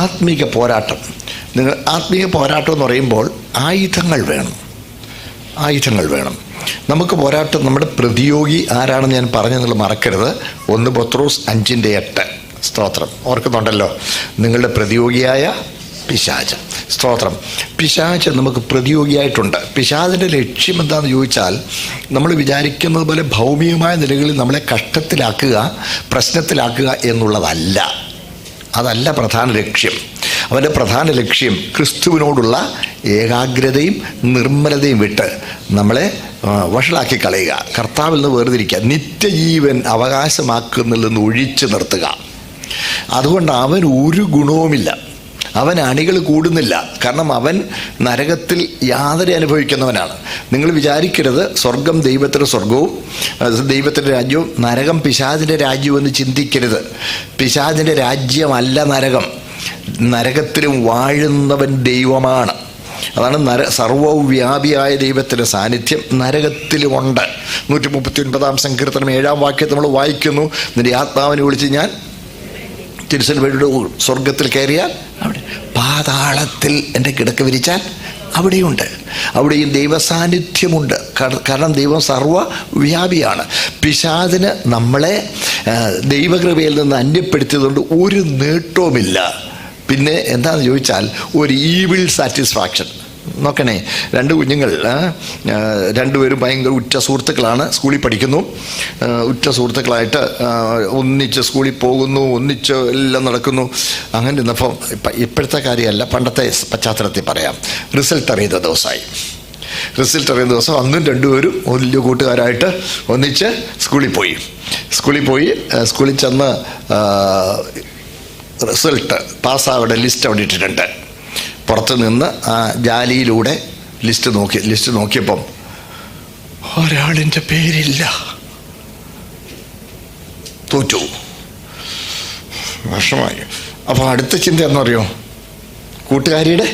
ആത്മീക പോരാട്ടം. ആത്മീക പോരാട്ടം എന്ന് പറയുമ്പോൾ ആയുധങ്ങൾ വേണം. നമുക്ക് പോരാട്ടം, നമ്മുടെ പ്രതിയോഗി ആരാണെന്ന് ഞാൻ പറഞ്ഞെന്നുള്ള മറക്കരുത്. 1 പത്രോസ് 5:8. സ്തോത്രം. ഓർക്കുന്നുണ്ടല്ലോ, നിങ്ങളുടെ പ്രതിയോഗിയായ പിശാച്. സ്തോത്രം. പിശാച് നമുക്ക് പ്രതിയോഗിയായിട്ടുണ്ട്. പിശാചിൻ്റെ ലക്ഷ്യം എന്താണെന്ന് ചോദിച്ചാൽ, നമ്മൾ വിചാരിക്കുന്നത് പോലെ ഭൗമികമായ നിലകളിൽ നമ്മളെ കഷ്ടത്തിലാക്കുക, പ്രശ്നത്തിലാക്കുക എന്നുള്ളതല്ല. അതല്ല പ്രധാന ലക്ഷ്യം. അവൻ്റെ പ്രധാന ലക്ഷ്യം ക്രിസ്തുവിനോടുള്ള ഏകാഗ്രതയും നിർമ്മലതയും വിട്ട് നമ്മളെ വഷളാക്കി കളയുക, കർത്താവിൽ നിന്ന് വേർതിരിക്കുക, നിത്യജീവൻ അവകാശമാക്കുന്നതിൽ നിന്ന് ഒഴിച്ചു നിർത്തുക. അതുകൊണ്ട് അവൻ ഒരു ഗുണവുമില്ല, അവൻ അണികൾ കൂടുന്നില്ല. കാരണം അവൻ നരകത്തിൽ യാതന അനുഭവിക്കുന്നവനാണ്. നിങ്ങൾ വിചാരിക്കരുത് സ്വർഗം ദൈവത്തിൻ്റെ സ്വർഗവും ദൈവത്തിൻ്റെ രാജ്യവും നരകം പിശാചിൻ്റെ രാജ്യവും എന്ന് ചിന്തിക്കരുത്. പിശാചിൻ്റെ രാജ്യമല്ല നരകം. നരകത്തിലും വാഴുന്നവൻ ദൈവമാണ്. അതാണ് സർവ്വവ്യാപിയായ ദൈവത്തിൻ്റെ സാന്നിധ്യം നരകത്തിലുമുണ്ട്. 139 സങ്കീർത്തനം 7 വാക്യം നമ്മൾ വായിക്കുന്നു, നിന്റെ ആത്മാവിനെ വിളിച്ച് ഞാൻ തിരുസന്നിധിയുടെ സ്വർഗത്തിൽ കയറിയാൽ അവിടെ, പാതാളത്തിൽ എൻ്റെ കിടക്ക വിരിച്ചാൽ അവിടെയുണ്ട്. അവിടെയും ദൈവസാന്നിധ്യമുണ്ട്. കാരണം ദൈവം സർവ്വവ്യാപിയാണ്. പിശാചിന് നമ്മളെ ദൈവകൃപയിൽ നിന്ന് അന്യപ്പെടുത്തിയതുകൊണ്ട് ഒരു നേട്ടവുമില്ല. പിന്നെ എന്താണെന്ന് ചോദിച്ചാൽ, ഒരു ഈവിൾ സാറ്റിസ്ഫാക്ഷൻ. നോക്കണേ, 2 കുഞ്ഞുങ്ങൾ, രണ്ടുപേരും ഭയങ്കര ഉറ്റ സുഹൃത്തുക്കളാണ്, സ്കൂളിൽ പഠിക്കുന്നു. ഉറ്റ സുഹൃത്തുക്കളായിട്ട് ഒന്നിച്ച് സ്കൂളിൽ പോകുന്നു, ഒന്നിച്ച് എല്ലാം നടക്കുന്നു. അങ്ങനെ ഇരുന്നപ്പം, ഇപ്പോഴത്തെ കാര്യമല്ല, പണ്ടത്തെ പശ്ചാത്തലത്തിൽ പറയാം, റിസൾട്ട് അറിയുന്ന ദിവസമായി. റിസൾട്ട് അറിയുന്ന ദിവസം അന്നും രണ്ടുപേരും വലിയ കൂട്ടുകാരായിട്ട് ഒന്നിച്ച് സ്കൂളിൽ പോയി. സ്കൂളിൽ ചെന്ന് റിസൾട്ട് പാസ്സാവുടെ ലിസ്റ്റ് അവിടെ ഇട്ടിട്ടുണ്ട്. പുറത്ത് നിന്ന് ആ ജാലിയിലൂടെ ലിസ്റ്റ് നോക്കിയപ്പം ഒരാളിൻ്റെ പേരില്ല. തോറ്റു. വിഷമായി. അപ്പോൾ അടുത്ത ചിന്ത എന്നറിയോ, കൂട്ടുകാരിയുടെ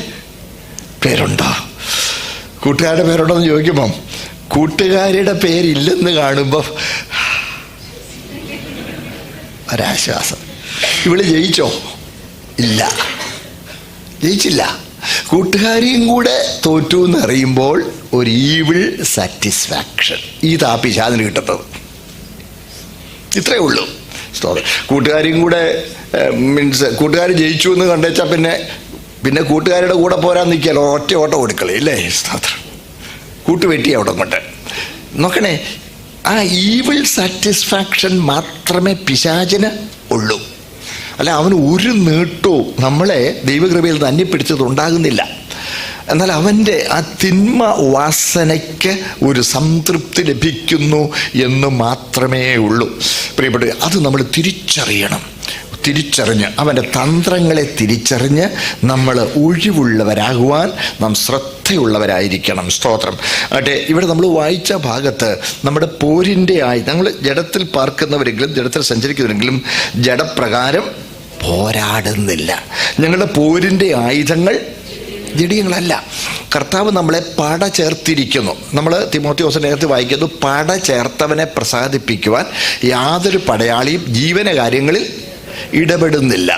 പേരുണ്ടോ? കൂട്ടുകാരുടെ പേരുണ്ടോ എന്ന് ചോദിക്കുമ്പം കൂട്ടുകാരിയുടെ പേരില്ലെന്ന് കാണുമ്പോൾ ഒരാശ്വാസം. ഇവള് ജയിച്ചോ? ഇല്ല, ജയിച്ചില്ല. കൂട്ടുകാരിയും കൂടെ തോറ്റു എന്ന് അറിയുമ്പോൾ ഒരു ഈവിൾ സാറ്റിസ്ഫാക്ഷൻ. ഇതാ പിശാചിന് കിട്ടുന്നത്. ഇത്രയേ ഉള്ളൂ. കൂട്ടുകാരിയും കൂടെ കൂട്ടുകാർ ജയിച്ചു എന്ന് കണ്ടുവച്ചാൽ പിന്നെ കൂട്ടുകാരുടെ കൂടെ പോരാൻ നിൽക്കാലോ, ഒറ്റ ഓട്ടം കൊടുക്കളേ ഇല്ലേ? കൂട്ടുവെട്ടി അവിടെ കൊണ്ട് നോക്കണേ. ആ ഈവിൾ സാറ്റിസ്ഫാക്ഷൻ മാത്രമേ പിശാചിന് ഉള്ളൂ. അല്ല, അവന് ഒരു നേട്ടവും നമ്മളെ ദൈവകൃപയിൽ നിന്ന് അന്യപ്പെടുത്തിയത് ഉണ്ടാകുന്നില്ല. എന്നാൽ അവൻ്റെ ആ തിന്മ വാസനയ്ക്ക് ഒരു സംതൃപ്തി ലഭിക്കുന്നു എന്ന് മാത്രമേ ഉള്ളൂ. പ്രിയപ്പെട്ട, അത് നമ്മൾ തിരിച്ചറിഞ്ഞ് അവൻ്റെ തന്ത്രങ്ങളെ തിരിച്ചറിഞ്ഞ് നമ്മൾ ഒഴിവുള്ളവരാകുവാൻ നാം ശ്രദ്ധയുള്ളവരായിരിക്കണം. സ്തോത്രം. അതെ, ഇവിടെ നമ്മൾ വായിച്ച ഭാഗത്ത് നമ്മുടെ പോരിൻ്റെ ഞങ്ങൾ ജഡത്തിൽ പാർക്കുന്നവരെങ്കിലും ജഡത്തിൽ സഞ്ചരിക്കുന്നവരെങ്കിലും ജഡപ്രകാരം പോരാടുന്നില്ല. ഞങ്ങളുടെ പോരിൻ്റെ ആയുധങ്ങൾ ജഡീയങ്ങളല്ല. കർത്താവ് നമ്മളെ പട ചേർത്തിരിക്കുന്നു. നമ്മൾ തിമോത്തിയോസിന്റെ നേരത്തെ വായിക്കുന്നു, പട ചേർത്തവനെ പ്രസാദിപ്പിക്കുവാൻ യാതൊരു പടയാളിയും ജീവനകാര്യങ്ങളിൽ ഇടപെടുന്നില്ല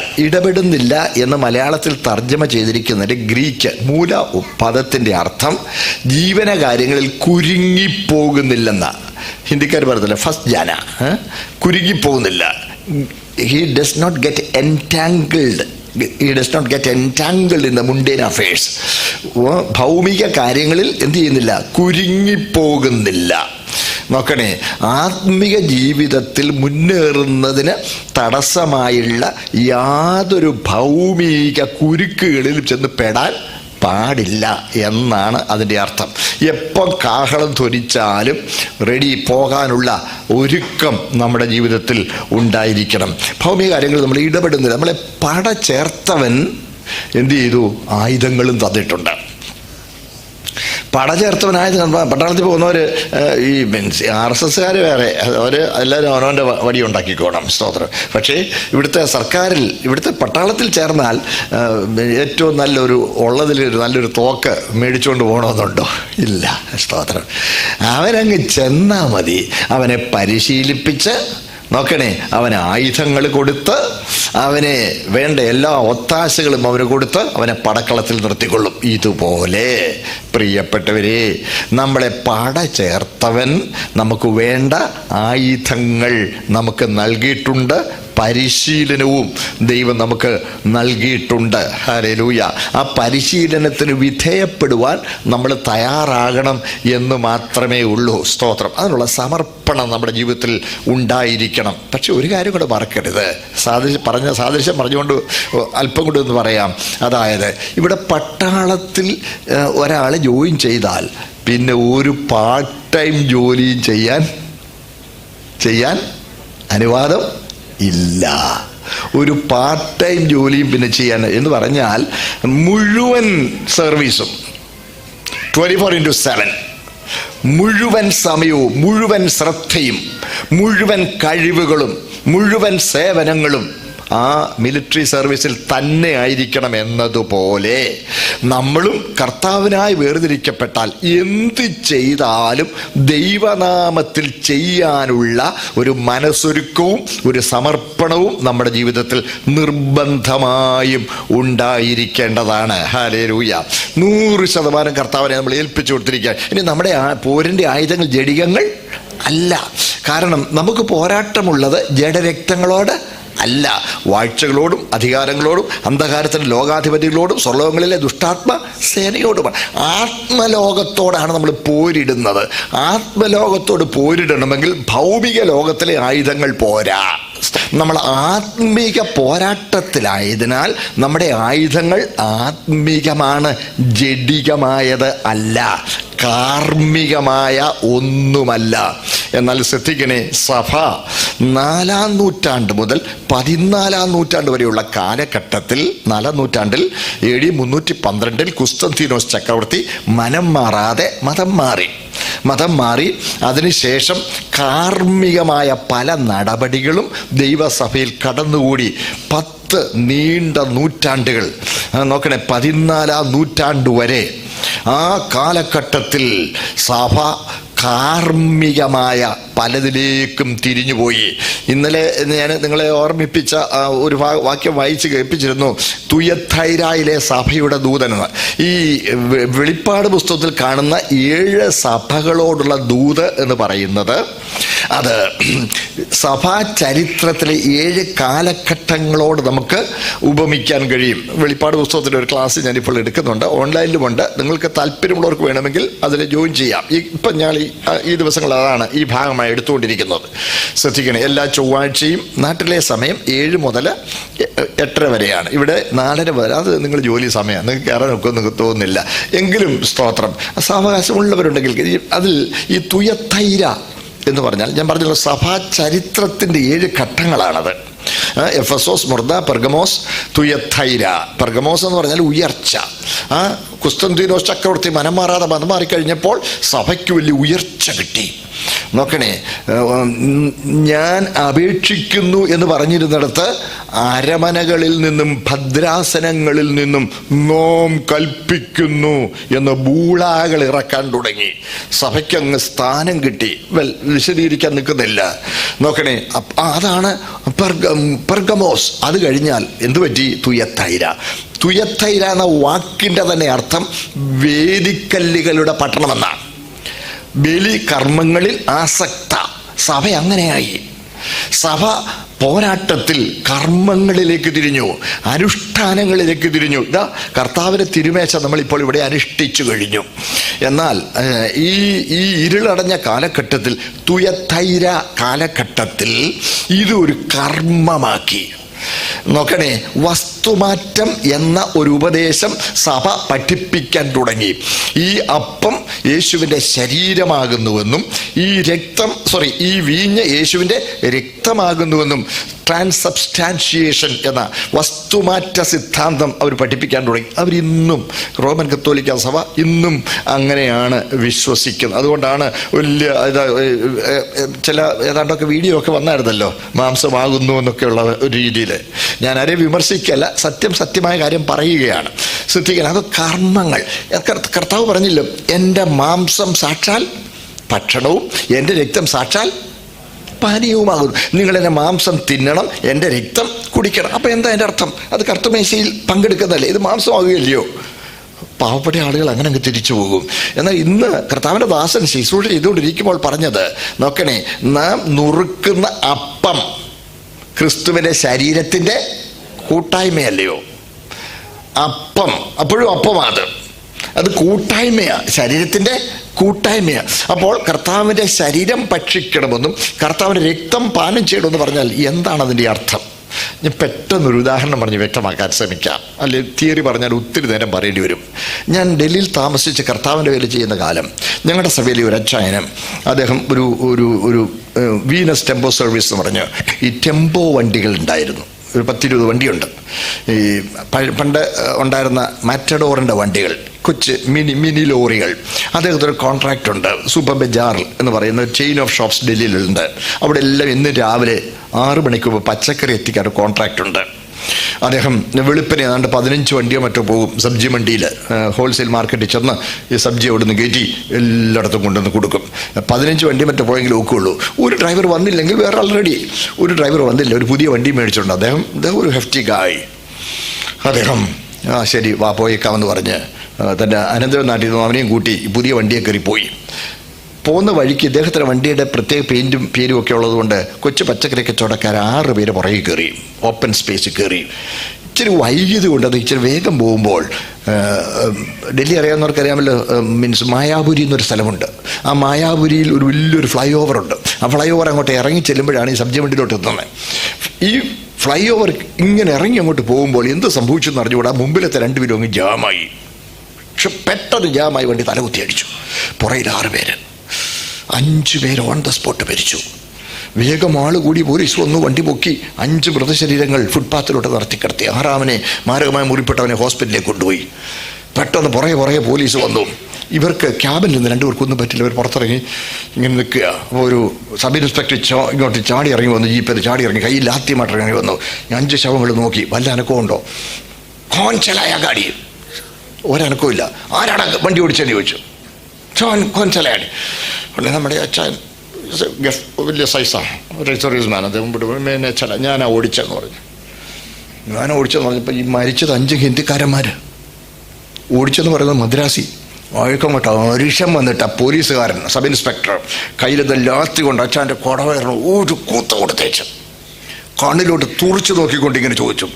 എന്ന് മലയാളത്തിൽ തർജ്ജമ ചെയ്തിരിക്കുന്നതിൻ്റെ ഗ്രീക്ക് മൂല പദത്തിൻ്റെ അർത്ഥം ജീവനകാര്യങ്ങളിൽ കുരുങ്ങിപ്പോകുന്നില്ലെന്ന. ഹിന്ദിക്കാർ പറഞ്ഞില്ല, first ജാന, കുരുങ്ങിപ്പോകുന്നില്ല. He does not get entangled in the mundane affairs. ഭൗമിക കാര്യങ്ങളിൽ എന്ത് ചെയ്യുന്നില്ല? കുരുങ്ങിപ്പോകുന്നില്ല. നോക്കണേ, ആത്മിക ജീവിതത്തിൽ മുന്നേറുന്നതിന് തടസ്സമായുള്ള യാതൊരു ഭൗമിക കുരുക്കുകളിലും ചെന്ന് പെടാൻ പാടില്ല എന്നാണ് അതിൻ്റെ അർത്ഥം. എപ്പം കാഹളം ധ്വനിച്ചാലും റെഡി പോകാനുള്ള ഒരുക്കം നമ്മുടെ ജീവിതത്തിൽ ഉണ്ടായിരിക്കണം. ഭൗമിക കാര്യങ്ങൾ നമ്മൾ ഇടപെടുന്നില്ല. നമ്മളെ പട ചേർത്തവൻ എന്ത് ചെയ്തു? ആയുധങ്ങളും തന്നിട്ടുണ്ട്. പടചേർത്തവനായത് പട്ടാളത്തിൽ പോകുന്നവർ ഈ RSSകാർ വേറെ, അവർ എല്ലാവരും അവനവൻ്റെ വടി ഉണ്ടാക്കിക്കോണം. സ്തോത്രം. പക്ഷേ ഇവിടുത്തെ സർക്കാരിൽ, ഇവിടുത്തെ പട്ടാളത്തിൽ ചേർന്നാൽ ഏറ്റവും നല്ലൊരു തോക്ക് മേടിച്ചുകൊണ്ട് പോകണമെന്നുണ്ടോ? ഇല്ല. സ്തോത്രം. അവനങ്ങ് ചെന്നാൽ മതി. അവനെ പരിശീലിപ്പിച്ച് നോക്കണേ, അവന് ആയുധങ്ങൾ കൊടുത്ത് അവനെ വേണ്ട എല്ലാ ഒത്താശകളും അവന് കൊടുത്ത് അവനെ പടക്കളത്തിൽ നിർത്തിക്കൊള്ളും. ഇതുപോലെ പ്രിയപ്പെട്ടവരെ, നമ്മളെ പട ചേർത്തവൻ നമുക്ക് വേണ്ട ആയുധങ്ങൾ നമുക്ക് നൽകിയിട്ടുണ്ട്, പരിശീലനവും ദൈവം നമുക്ക് നൽകിയിട്ടുണ്ട്. ഹല്ലേലൂയ. ആ പരിശീലനത്തിന് വിധേയപ്പെടുവാൻ നമ്മൾ തയ്യാറാകണം എന്ന് മാത്രമേ ഉള്ളൂ. സ്തോത്രം. അതിനുള്ള സമർപ്പണം നമ്മുടെ ജീവിതത്തിൽ ഉണ്ടായിരിക്കണം. പക്ഷെ ഒരു കാര്യം കൂടെ മറക്കരുത്. സാദൃശ്യം പറഞ്ഞുകൊണ്ട് അല്പം കൂടി ഒന്ന് പറയാം. അതായത് ഇവിടെ പട്ടാളത്തിൽ ഒരാൾ ജോയിൻ ചെയ്താൽ പിന്നെ ഒരു പാർട്ട് ടൈം ജോലിയും ചെയ്യാൻ അനുവാദം ഇല്ല. ഒരു പാർട്ട് ടൈം ജോലിയും പിന്നെ ചെയ്യാൻ എന്ന് പറഞ്ഞാൽ മുഴുവൻ സർവീസും 24/7, മുഴുവൻ സമയവും, മുഴുവൻ ശ്രദ്ധയും, മുഴുവൻ കഴിവുകളും, മുഴുവൻ സേവനങ്ങളും ആ മിലിറ്ററി സർവീസിൽ തന്നെ ആയിരിക്കണം എന്നതുപോലെ നമ്മളും കർത്താവിനായി വേർതിരിക്കപ്പെട്ടാൽ എന്ത് ചെയ്താലും ദൈവനാമത്തിൽ ചെയ്യാനുള്ള ഒരു മനസ്സൊരുക്കവും ഒരു സമർപ്പണവും നമ്മുടെ ജീവിതത്തിൽ നിർബന്ധമായും ഉണ്ടായിരിക്കേണ്ടതാണ്. ഹല്ലേലൂയ. 100% കർത്താവിനെ നമ്മൾ ഏൽപ്പിച്ചു കൊടുത്തിരിക്കുക. ഇനി നമ്മുടെ പോരിൻ്റെ ആയുധങ്ങൾ ജഡികങ്ങൾ അല്ല. കാരണം നമുക്ക് പോരാട്ടമുള്ളത് ജഡരക്തങ്ങളോട് അല്ല, വാഴ്ചകളോടും അധികാരങ്ങളോടും അന്ധകാരത്തിൻ്റെ ലോകാധിപതികളോടും സ്വർലോകങ്ങളിലെ ദുഷ്ടാത്മ സേനയോടുമാണ്. ആത്മലോകത്തോടാണ് നമ്മൾ പോരിടുന്നത്. ആത്മലോകത്തോട് പോരിടണമെങ്കിൽ ഭൗമിക ലോകത്തിലെ ആയുധങ്ങൾ പോരാ. നമ്മൾ ആത്മീക പോരാട്ടത്തിലായതിനാൽ നമ്മുടെ ആയുധങ്ങൾ ആത്മീകമാണ്, ജഡികമായത് അല്ല, കാർമ്മികമായ ഒന്നുമല്ല. എന്നാൽ ശ്രദ്ധിക്കണേ, സഭ 4-ാം നൂറ്റാണ്ട് മുതൽ 14-ാം നൂറ്റാണ്ട് വരെയുള്ള കാലഘട്ടത്തിൽ, 4-ാം നൂറ്റാണ്ടിൽ AD 312 കുസ്തന്തീനോസ് ചക്രവർത്തി മനം മാറാതെ മതം മാറി. അതിനുശേഷം കാർമ്മികമായ പല നടപടികളും ദൈവസഭയിൽ കടന്നുകൂടി. 10 നീണ്ട നൂറ്റാണ്ടുകൾ നോക്കണേ, 14-ാം നൂറ്റാണ്ട് വരെ ആ കാലഘട്ടത്തിൽ സഭ കാർമ്മികമായ പലതിലേക്കും തിരിഞ്ഞുപോയി. ഇന്നലെ ഞാൻ നിങ്ങളെ ഓർമ്മിപ്പിച്ച ഒരു വാക്യം വായിച്ച് കേൾപ്പിച്ചിരുന്നു. തുയഥൈരയിലെ സഭയുടെ ദൂതനെന്ന്. ഈ വെളിപ്പാട് പുസ്തകത്തിൽ കാണുന്ന 7 സഭകളോടുള്ള ദൂത് എന്ന് പറയുന്നത് അത് സഭാ ചരിത്രത്തിലെ 7 കാലഘട്ടങ്ങളോട് നമുക്ക് ഉപമിക്കാൻ കഴിയും. വെളിപ്പാട് പുസ്തകത്തിൻ്റെ ഒരു ക്ലാസ് ഞാനിപ്പോൾ എടുക്കുന്നുണ്ട്, ഓൺലൈനിലുമുണ്ട്. നിങ്ങൾക്ക് താല്പര്യമുള്ളവർക്ക് വേണമെങ്കിൽ അതിൽ ജോയിൻ ചെയ്യാം. ഇപ്പം ഞാൻ ഈ ദിവസങ്ങൾ അതാണ് ഈ ഭാഗമായി എടുത്തുകൊണ്ടിരിക്കുന്നത്. ശ്രദ്ധിക്കണേ, എല്ലാ ചൊവ്വാഴ്ചയും നാട്ടിലെ സമയം 7 മുതൽ 8:30 വരെയാണ്. ഇവിടെ 4:30 വരെ. അത് നിങ്ങൾ ജോലി സമയമാണ്, നിങ്ങൾക്ക് കയറാൻ നോക്കുമെന്ന് നിങ്ങൾക്ക് തോന്നുന്നില്ല. എങ്കിലും സ്തോത്രം, സാവകാശമുള്ളവരുണ്ടെങ്കിൽ അതിൽ ഈ തുയഥൈര എന്ന് പറഞ്ഞാൽ ഞാൻ പറഞ്ഞല്ലോ, സഭാ ചരിത്രത്തിൻ്റെ 7 ഘട്ടങ്ങളാണത്. എഫസോസ്, മുർദ, പെർഗമോസ്, തുയഥൈര. പെർഗമോസ് എന്ന് പറഞ്ഞാൽ ഉയർച്ച. കുസ്തന്തീനോസ് ചക്രവർത്തി മനം മാറിക്കഴിഞ്ഞപ്പോൾ സഭയ്ക്ക് വലിയ ഉയർച്ച കിട്ടി. നോക്കണേ, ഞാൻ അപേക്ഷിക്കുന്നു എന്ന് പറഞ്ഞിരുന്നിടത്ത് അരമനകളിൽ നിന്നും ഭദ്രാസനങ്ങളിൽ നിന്നും നോം കൽപ്പിക്കുന്നു എന്ന് ബൂളാകൾ ഇറക്കാൻ തുടങ്ങി. സഭയ്ക്കങ്ങ് സ്ഥാനം കിട്ടി. വിശദീകരിക്കാൻ നിൽക്കുന്നില്ല. നോക്കണേ, അതാണ് പെർഗമോസ്. അത് കഴിഞ്ഞാൽ എന്തു പറ്റി? തുയഥൈര എന്ന വാക്കിൻ്റെ തന്നെ അർത്ഥം വേദിക്കല്ലുകളുടെ പട്ടണമെന്നാണ്. ബലി കർമ്മങ്ങളിൽ ആസക്ത. സഭ അങ്ങനെയായി. സഭ പോരാട്ടത്തിൽ കർമ്മങ്ങളിലേക്ക് തിരിഞ്ഞു, അനുഷ്ഠാനങ്ങളിലേക്ക് തിരിഞ്ഞു. ഇതാ കർത്താവിൻ്റെ തിരുമേശ നമ്മളിപ്പോൾ ഇവിടെ അനുഷ്ഠിച്ചു കഴിഞ്ഞു. എന്നാൽ ഈ ഇരുളടഞ്ഞ കാലഘട്ടത്തിൽ, തുയഥൈര കാലഘട്ടത്തിൽ ഇതൊരു കർമ്മമാക്കി. നോക്കണേ, വസ്തുമാറ്റം എന്ന ഒരു ഉപദേശം സഭ പഠിപ്പിക്കാൻ തുടങ്ങി. ഈ അപ്പം യേശുവിൻ്റെ ശരീരമാകുന്നുവെന്നും ഈ വീഞ്ഞ് യേശുവിൻ്റെ രക്തമാകുന്നുവെന്നും ട്രാൻസബ്സ്റ്റാൻഷിയേഷൻ എന്ന വസ്തുമാറ്റ സിദ്ധാന്തം അവർ പഠിപ്പിക്കാൻ തുടങ്ങി. അവരിന്നും റോമൻ കത്തോലിക്ക സഭ ഇന്നും അങ്ങനെയാണ് വിശ്വസിക്കുന്നത്. അതുകൊണ്ടാണ് വലിയ ചില ഏതാണ്ടൊക്കെ വീഡിയോ ഒക്കെ വന്നായിരുന്നല്ലോ, മാംസമാകുന്നു എന്നൊക്കെയുള്ള ഒരു രീതിയിൽ. ഞാൻ ആരെയും വിമർശിക്കല്ല, സത്യമായ കാര്യം പറയുകയാണ്. ശ്രദ്ധിക്കണം, അത് കർമ്മങ്ങൾ. കർത്താവ് പറഞ്ഞില്ലോ, എൻ്റെ മാംസം സാക്ഷാൽ ഭക്ഷണവും എൻ്റെ രക്തം സാക്ഷാൽ പാനീയവുമാകുന്നു. നിങ്ങൾ എൻ്റെ മാംസം തിന്നണം, എൻ്റെ രക്തം കുടിക്കണം. അപ്പം എന്താ അതിൻ്റെ അർത്ഥം? അത് കർത്തമേശയിൽ പങ്കെടുക്കുന്നതല്ലേ, ഇത് മാംസമാകുകയല്ലയോ? പാവപ്പെട്ട ആളുകൾ അങ്ങനെ അങ്ങ് തിരിച്ചു പോകും. എന്നാൽ ഇന്ന് കർത്താവിൻ്റെ ദാസൻ ശുശ്രൂഷ ചെയ്തുകൊണ്ടിരിക്കുമ്പോൾ പറഞ്ഞത് നോക്കണേ, നാം നുറുക്കുന്ന അപ്പം ക്രിസ്തുവിൻ്റെ ശരീരത്തിൻ്റെ കൂട്ടായ്മയല്ലയോ? അപ്പം അപ്പോഴും അപ്പമാണ്, അത് കൂട്ടായ്മയാണ്, ശരീരത്തിൻ്റെ കൂട്ടായ്മയാണ്. അപ്പോൾ കർത്താവിൻ്റെ ശരീരം ഭക്ഷിക്കണമെന്നും കർത്താവിൻ്റെ രക്തം പാനം ചെയ്യണമെന്ന് പറഞ്ഞാൽ എന്താണ് അതിൻ്റെ അർത്ഥം? ഞാൻ പെട്ടെന്നൊരു ഉദാഹരണം പറഞ്ഞ് വ്യക്തമാക്കാൻ ശ്രമിക്കാം. അല്ലെങ്കിൽ തിയറി പറഞ്ഞാൽ ഒത്തിരി നേരം പറയേണ്ടി വരും. ഞാൻ ഡൽഹിയിൽ താമസിച്ച് കർത്താവിൻ്റെ വേല ചെയ്യുന്ന കാലം ഞങ്ങളുടെ സഭയിലെ ഒരു അച്ചായനം, അദ്ദേഹം ഒരു ഒരു ഒരു വീനസ് ടെമ്പോ സർവീസ് എന്ന് പറഞ്ഞ് ഈ ടെമ്പോ വണ്ടികൾ ഉണ്ടായിരുന്നു. ഒരു 10-20 വണ്ടിയുണ്ട്. ഈ പണ്ട് ഉണ്ടായിരുന്ന മാറ്റഡോറിൻ്റെ വണ്ടികൾ, കൊച്ച് മിനി ലോറികൾ. അദ്ദേഹത്തിനൊരു കോൺട്രാക്റ്റ് ഉണ്ട്, സൂപ്പർ ബജാർ എന്ന് പറയുന്ന ചെയിൻ ഓഫ് ഷോപ്സ് ഡൽഹിയിലുണ്ട്. അവിടെ എല്ലാം ഇന്ന് രാവിലെ 6 മണിക്ക് മുമ്പ് പച്ചക്കറി എത്തിക്കാൻ ഒരു കോൺട്രാക്റ്റ് ഉണ്ട്. അദ്ദേഹം വെളുപ്പിനെ ഏതാണ്ട് 15 വണ്ടിയോ മറ്റോ പോകും സബ്ജി മണ്ടിയിൽ, ഹോൾസെയിൽ മാർക്കറ്റിൽ ചെന്ന് ഈ സബ്ജി അവിടെ നിന്ന് കയറ്റി എല്ലായിടത്തും കൊണ്ടുവന്ന് കൊടുക്കും. 15 വണ്ടി മറ്റോ പോയെങ്കിലും ഒക്കെയുള്ളൂ. ഒരു ഡ്രൈവർ വന്നില്ലെങ്കിൽ വേറെ ആൾറെഡി ഒരു ഡ്രൈവർ വന്നില്ല, ഒരു പുതിയ വണ്ടി മേടിച്ചിട്ടുണ്ട്. അദ്ദേഹം ഒരു ഹെഫ്റ്റി ഗായ്. അദ്ദേഹം ശരി വാ പോയേക്കാമെന്ന് പറഞ്ഞ് തൻ്റെ അനന്തരം നാട്ടിൽ നിന്ന് അവനെയും കൂട്ടി പുതിയ വണ്ടിയെ കയറി പോയി. പോകുന്ന വഴിക്ക് ഇദ്ദേഹത്തിൻ്റെ വണ്ടിയുടെ പ്രത്യേക പെയിൻറ്റും പേരും ഒക്കെ ഉള്ളതുകൊണ്ട് കൊച്ചു പച്ചക്കറി കച്ചവടക്കാർ 6 പേര് പുറകിൽ കയറി, ഓപ്പൺ സ്പേസിൽ കയറി. ഇച്ചിരി വൈകിയത് കൊണ്ട് അത് ഇച്ചിരി വേഗം പോകുമ്പോൾ, ഡൽഹി അറിയാവുന്നവർക്കറിയാമല്ലോ, മീൻസ് മായാപുരി എന്നൊരു സ്ഥലമുണ്ട്. ആ മായാപുരിയിൽ ഒരു വലിയൊരു ഫ്ലൈ ഓവറുണ്ട്. ആ ഫ്ലൈ ഓവർ അങ്ങോട്ട് ഇറങ്ങി ചെല്ലുമ്പോഴാണ് ഈ സബ്ജി വണ്ടിയിലോട്ട് എത്തുന്നത്. ഈ ഫ്ലൈ ഓവർ ഇങ്ങനെ ഇറങ്ങി അങ്ങോട്ട് പോകുമ്പോൾ എന്ത് സംഭവിച്ചെന്ന് അറിഞ്ഞുകൂടാ, മുമ്പിലത്തെ 2 പേരും അങ്ങ് ജാമായി. പക്ഷെ പെട്ടെന്ന് ജാമായി വണ്ടി തലകുത്തി അടിച്ചു. പുറയിൽ 6 പേര്, 5 പേര് ഓൺ ദ സ്പോട്ട് മരിച്ചു. വേഗം ആൾ കൂടി പോലീസ് വന്നു, വണ്ടി പൊക്കി 5 മൃതശരീരങ്ങൾ ഫുട്പാത്തിലോട്ട് നിർത്തിക്കിടത്തി. 6-ാമനെ മാരകമായി മുറിപ്പെട്ടവനെ ഹോസ്പിറ്റലിലേക്ക് കൊണ്ടുപോയി. പെട്ടെന്ന് പുറകെ പോലീസ് വന്നു. ഇവർക്ക് ക്യാബിൽ നിന്ന് 2 പേർക്കൊന്നും പറ്റില്ല. അവർ പുറത്തിറങ്ങി ഇങ്ങനെ നിൽക്കുക. അപ്പോൾ ഒരു സബ് ഇൻസ്പെക്ടർ ഇങ്ങോട്ട് ചാടി ഇറങ്ങി വന്നു, ജീപ്പിൽ ചാടി ഇറങ്ങി, കയ്യിൽ ആദ്യമായിട്ട് ഇറങ്ങി വന്നു. 5 ശവങ്ങൾ നോക്കി, വല്ല അനക്കമുണ്ടോ? കോൺചലായ ഗാഡി, ഒരനക്കവും ഇല്ല. ആരാണ് വണ്ടി ഓടിച്ചെന്ന് ചോദിച്ചു. കോൺചലയാടി. ഉടനെ നമ്മുടെ അച്ഛൻ വലിയ സൈസാണ്, ഒരു സർവീസ് മാൻ. അദ്ദേഹം ഞാനാ ഓടിച്ചെന്ന് പറഞ്ഞു. ഞാനാ ഓടിച്ചെന്ന് പറഞ്ഞപ്പോൾ ഈ മരിച്ചത് 5 ഹിന്ദിക്കാരന്മാർ. ഓടിച്ചെന്ന് പറയുന്നത് മദ്രാസി. വഴക്കം അരിശം വന്നിട്ട് പോലീസുകാരൻ സബ് ഇൻസ്പെക്ടർ കയ്യിലെല്ലാത്തി കൊണ്ട് അച്ഛൻ്റെ കുടവയറിന് ഒരു കൂത്ത കൊടുത്തേച്ചു. കണ്ണിലോട്ട് തുറച്ചു നോക്കിക്കൊണ്ട് ഇങ്ങനെ ചോദിച്ചു,